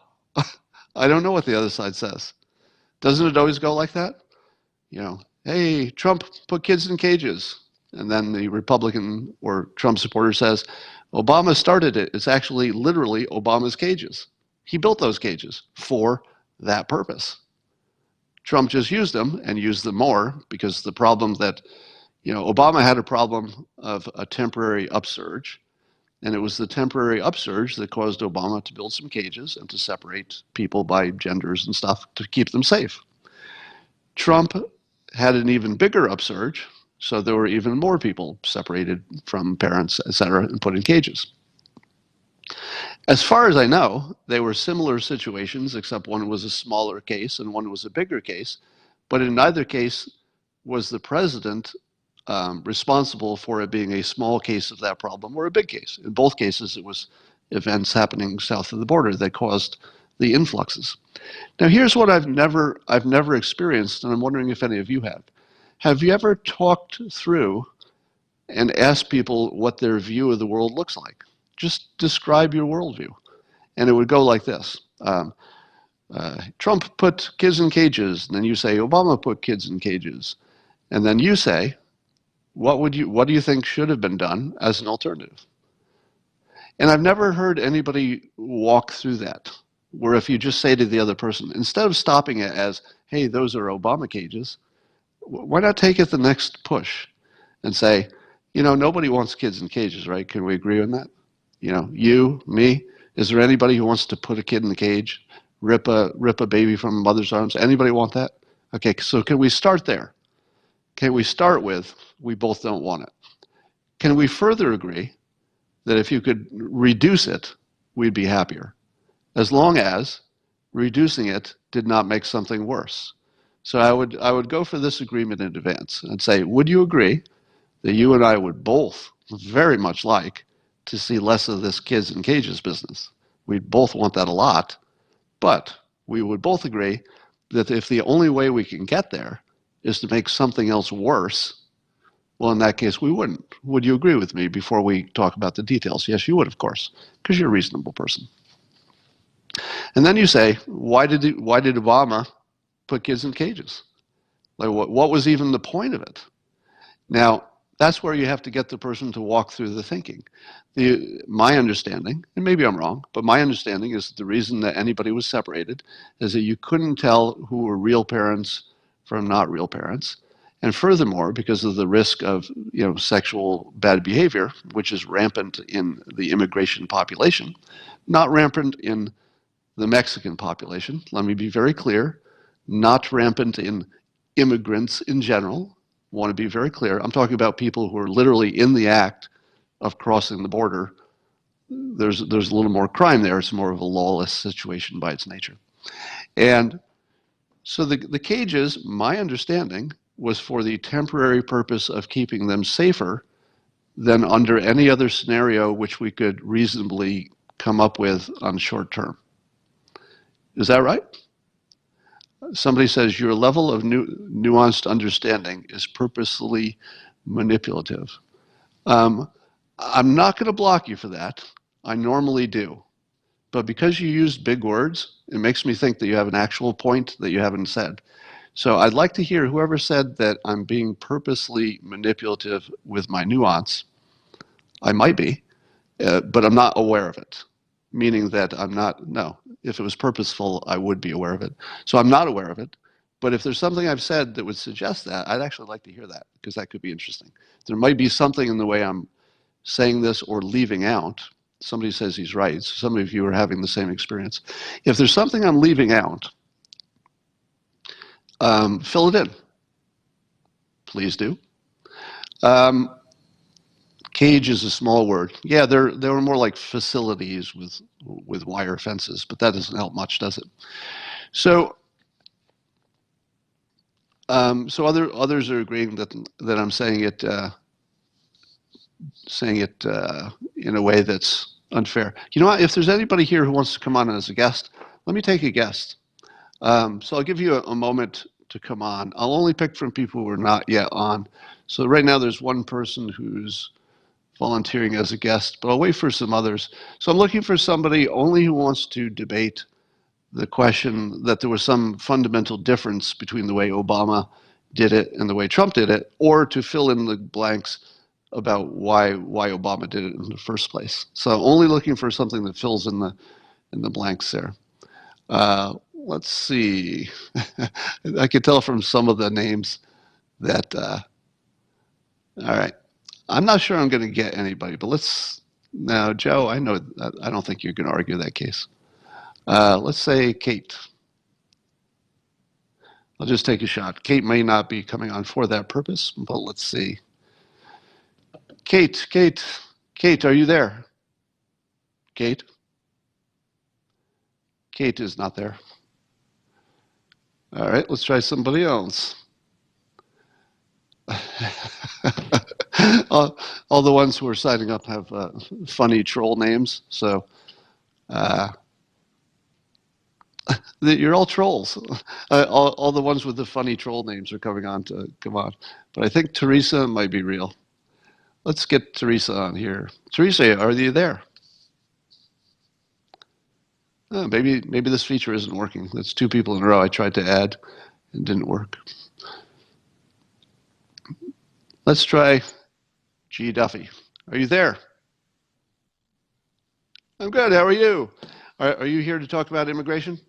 I don't know what the other side says. Doesn't it always go like that? Hey, Trump put kids in cages. And then the Republican or Trump supporter says, Obama started it. It's actually literally Obama's cages. He built those cages for that purpose. Trump just used them and used them more because the problem that, Obama had a problem of a temporary upsurge. And it was the temporary upsurge that caused Obama to build some cages and to separate people by genders and stuff to keep them safe. Trump had an even bigger upsurge, so there were even more people separated from parents, et cetera, and put in cages. As far as I know, they were similar situations, except one was a smaller case and one was a bigger case. But in neither case was the president responsible for it being a small case of that problem or a big case. In both cases, it was events happening south of the border that caused the influxes. Now, here's what I've never experienced, and I'm wondering if any of you have. Have you ever talked through and asked people what their view of the world looks like? Just describe your worldview. And it would go like this. Trump put kids in cages, and then you say, Obama put kids in cages. And then you say, what do you think should have been done as an alternative? And I've never heard anybody walk through that, where if you just say to the other person, instead of stopping it as, hey, those are Obama cages, why not take it the next push and say, nobody wants kids in cages, right? Can we agree on that? You, me, is there anybody who wants to put a kid in the cage rip a baby from a mother's arms? Anybody want that? Okay, so can we start there? Can we start with, we both don't want it? Can we further agree that if you could reduce it, we'd be happier, as long as reducing it did not make something worse? So I would go for this agreement in advance and say, would you agree that you and I would both very much like to see less of this kids in cages business? We'd both want that a lot, but we would both agree that if the only way we can get there is to make something else worse, well, in that case, we wouldn't. Would you agree with me before we talk about the details? Yes, you would, of course, because you're a reasonable person. And then you say, why did Obama put kids in cages? Like, what was even the point of it? Now, that's where you have to get the person to walk through the thinking. My understanding, and maybe I'm wrong, but my understanding is that the reason that anybody was separated is that you couldn't tell who were real parents from not real parents. And furthermore, because of the risk of sexual bad behavior, which is rampant in the immigration population, not rampant in the Mexican population, let me be very clear, not rampant in immigrants in general. I want to be very clear. I'm talking about people who are literally in the act of crossing the border. There's a little more crime there. It's more of a lawless situation by its nature. And so the cages, my understanding, was for the temporary purpose of keeping them safer than under any other scenario which we could reasonably come up with on short term. Is that right? Somebody says your level of nuanced understanding is purposely manipulative. I'm not going to block you for that. I normally do. But because you used big words, it makes me think that you have an actual point that you haven't said. So I'd like to hear whoever said that I'm being purposely manipulative with my nuance. I might be, but I'm not aware of it. Meaning that I'm not, no, if it was purposeful, I would be aware of it. So I'm not aware of it. But if there's something I've said that would suggest that, I'd actually like to hear that, because that could be interesting. There might be something in the way I'm saying this or leaving out. Somebody says he's right. So some of you are having the same experience. If there's something I'm leaving out, fill it in. Please do. Cage is a small word. Yeah, they were more like facilities with wire fences, but that doesn't help much, does it? So, others are agreeing that I'm saying it in a way that's unfair. You know what? If there's anybody here who wants to come on as a guest, let me take a guest. So I'll give you a moment to come on. I'll only pick from people who are not yet on. So right now there's one person who's volunteering as a guest, but I'll wait for some others. So I'm looking for somebody only who wants to debate the question that there was some fundamental difference between the way Obama did it and the way Trump did it, or to fill in the blanks about why Obama did it in the first place. So only looking for something that fills in the blanks there. Let's see. I could tell from some of the names that, all right. I'm not sure I'm going to get anybody, but now, Joe, I know, I don't think you're going to argue that case. Let's say Kate. I'll just take a shot. Kate may not be coming on for that purpose, but let's see. Kate, are you there? Kate? Kate is not there. All right, let's try somebody else. all the ones who are signing up have funny troll names, so you're all trolls. All the ones with the funny troll names are coming on to come on. But I think Teresa might be real. Let's get Teresa on here. Teresa, are you there? Oh, maybe this feature isn't working. That's two people in a row I tried to add and didn't work. Let's try G. Duffy. Are you there? I'm good. How are you? Are you here to talk about immigration?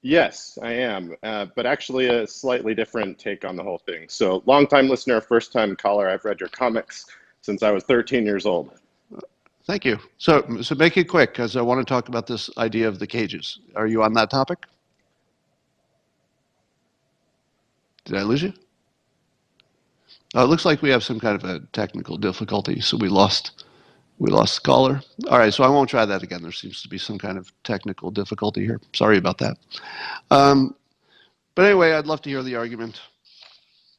Yes, I am, but actually a slightly different take on the whole thing. So long-time listener, first-time caller, I've read your comics since I was 13 years old. Thank you. So make it quick, because I want to talk about this idea of the cages. Are you on that topic? Did I lose you? Oh, it looks like we have some kind of a technical difficulty, so we lost the caller. All right, so I won't try that again. There seems to be some kind of technical difficulty here. Sorry about that. But anyway, I'd love to hear the argument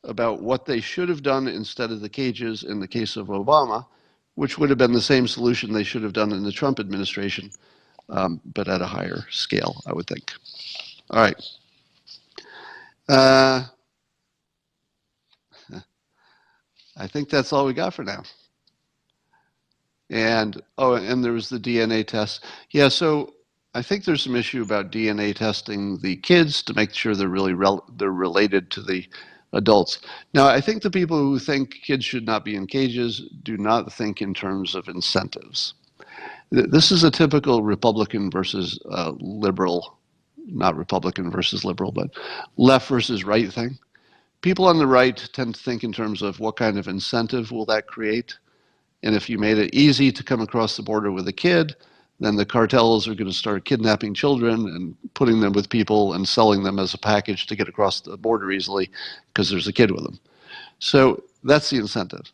about what they should have done instead of the cages in the case of Obama, which would have been the same solution they should have done in the Trump administration, but at a higher scale, I would think. All right. I think that's all we got for now. And there was the DNA test. Yeah, so I think there's some issue about DNA testing the kids to make sure they're really they're related to the adults. Now, I think the people who think kids should not be in cages do not think in terms of incentives. This is a typical Republican versus liberal, not Republican versus liberal, but left versus right thing. People on the right tend to think in terms of what kind of incentive will that create. And if you made it easy to come across the border with a kid, then the cartels are going to start kidnapping children and putting them with people and selling them as a package to get across the border easily because there's a kid with them. So that's the incentive.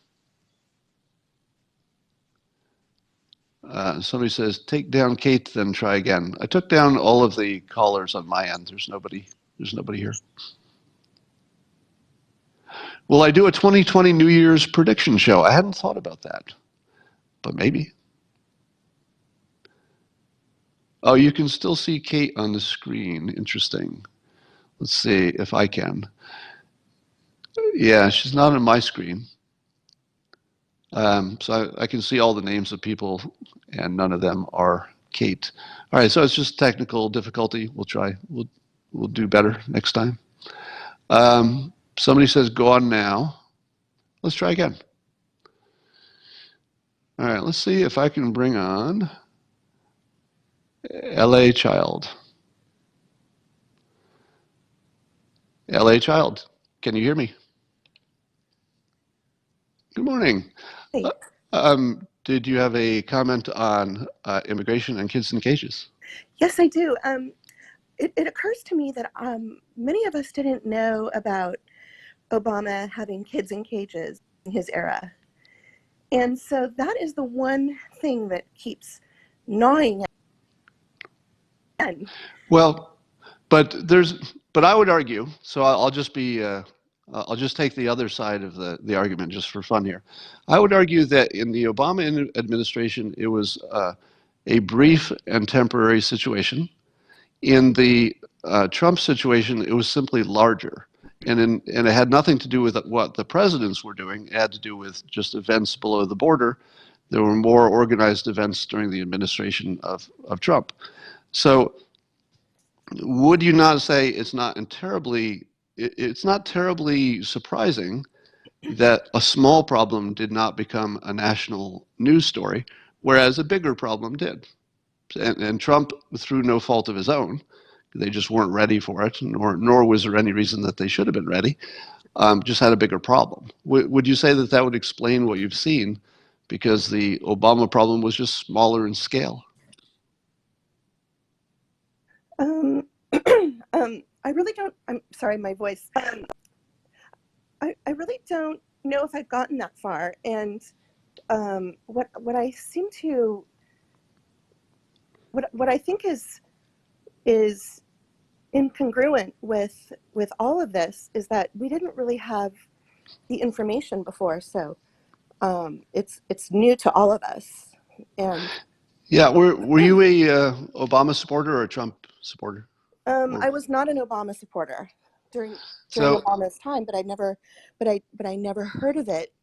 Somebody says, take down Kate, then try again. I took down all of the callers on my end. There's nobody here. Will I do a 2020 New Year's prediction show? I hadn't thought about that, but maybe. Oh, you can still see Kate on the screen. Interesting. Let's see if I can. Yeah, she's not on my screen. So I can see all the names of people, and none of them are Kate. All right, so it's just technical difficulty. We'll try. We'll do better next time. Somebody says go on now. Let's try again. All right, let's see if I can bring on LA Child. LA Child, can you hear me? Good morning. Hey. Did you have a comment on immigration and kids in cages? Yes, I do. It occurs to me that many of us didn't know about Obama having kids in cages in his era. And so that is the one thing that keeps gnawing at me. Well, but I would argue, so I'll just be, I'll just take the other side of the argument just for fun here. I would argue that in the Obama administration, it was a brief and temporary situation. In the Trump situation, it was simply larger. And it had nothing to do with what the presidents were doing. It had to do with just events below the border. There were more organized events during the administration of Trump. So would you not say it's not terribly surprising that a small problem did not become a national news story, whereas a bigger problem did? And Trump, through no fault of his own, they just weren't ready for it, nor was there any reason that they should have been ready, just had a bigger problem. Would you say that would explain what you've seen, because the Obama problem was just smaller in scale? I really don't, I'm sorry, my voice. I really don't know if I've gotten that far. And what I seem to, what I think is incongruent with all of this is that we didn't really have the information before. So it's new to all of us. And yeah, were you a Obama supporter or a Trump supporter? I was not an Obama supporter during Obama's time, but I never heard of it.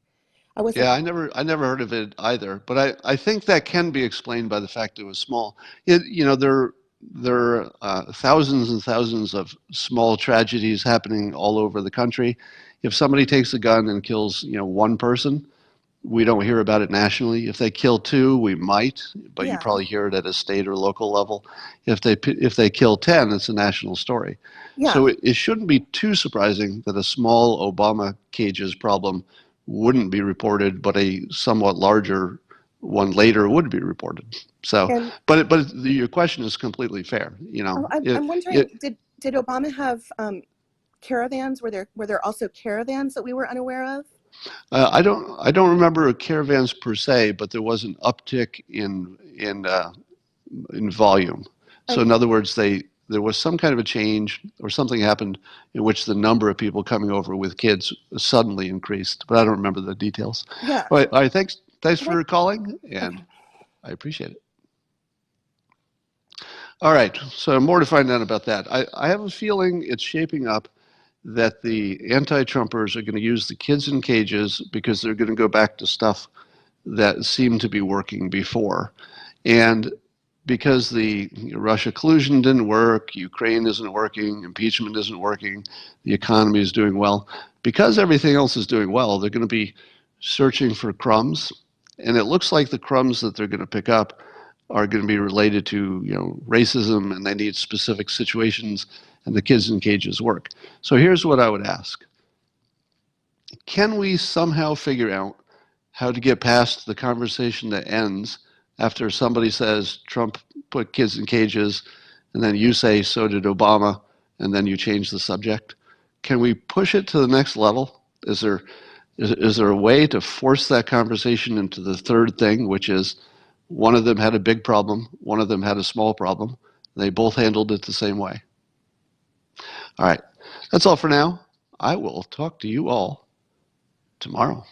Yeah, I never heard of it either. But I think that can be explained by the fact it was small. There are thousands and thousands of small tragedies happening all over the country. If somebody takes a gun and kills one person, we don't hear about it nationally. If they kill two, we might, but you probably hear it at a state or local level. If they kill 10, it's a national story. Yeah. So it shouldn't be too surprising that a small Obama cages problem wouldn't be reported, but a somewhat larger one later would be reported. So, but your question is completely fair. I'm wondering, did Obama have caravans? Were there also caravans that we were unaware of? I don't remember caravans per se, but there was an uptick in volume. So in Okay. other words, there was some kind of a change or something happened in which the number of people coming over with kids suddenly increased, but I don't remember the details. Yeah. All right, thanks Can I? for calling, Okay. and I appreciate it. All right, so more to find out about that. I have a feeling it's shaping up that the anti-Trumpers are going to use the kids in cages because they're going to go back to stuff that seemed to be working before. And because the Russia collusion didn't work, Ukraine isn't working, impeachment isn't working, the economy is doing well, because everything else is doing well, they're going to be searching for crumbs. And it looks like the crumbs that they're going to pick up are going to be related to racism, and they need specific situations, and the kids in cages work. So here's what I would ask. Can we somehow figure out how to get past the conversation that ends after somebody says Trump put kids in cages, and then you say so did Obama, and then you change the subject? Can we push it to the next level? Is there a way to force that conversation into the third thing, which is one of them had a big problem, one of them had a small problem, they both handled it the same way? All right, that's all for now. I will talk to you all tomorrow.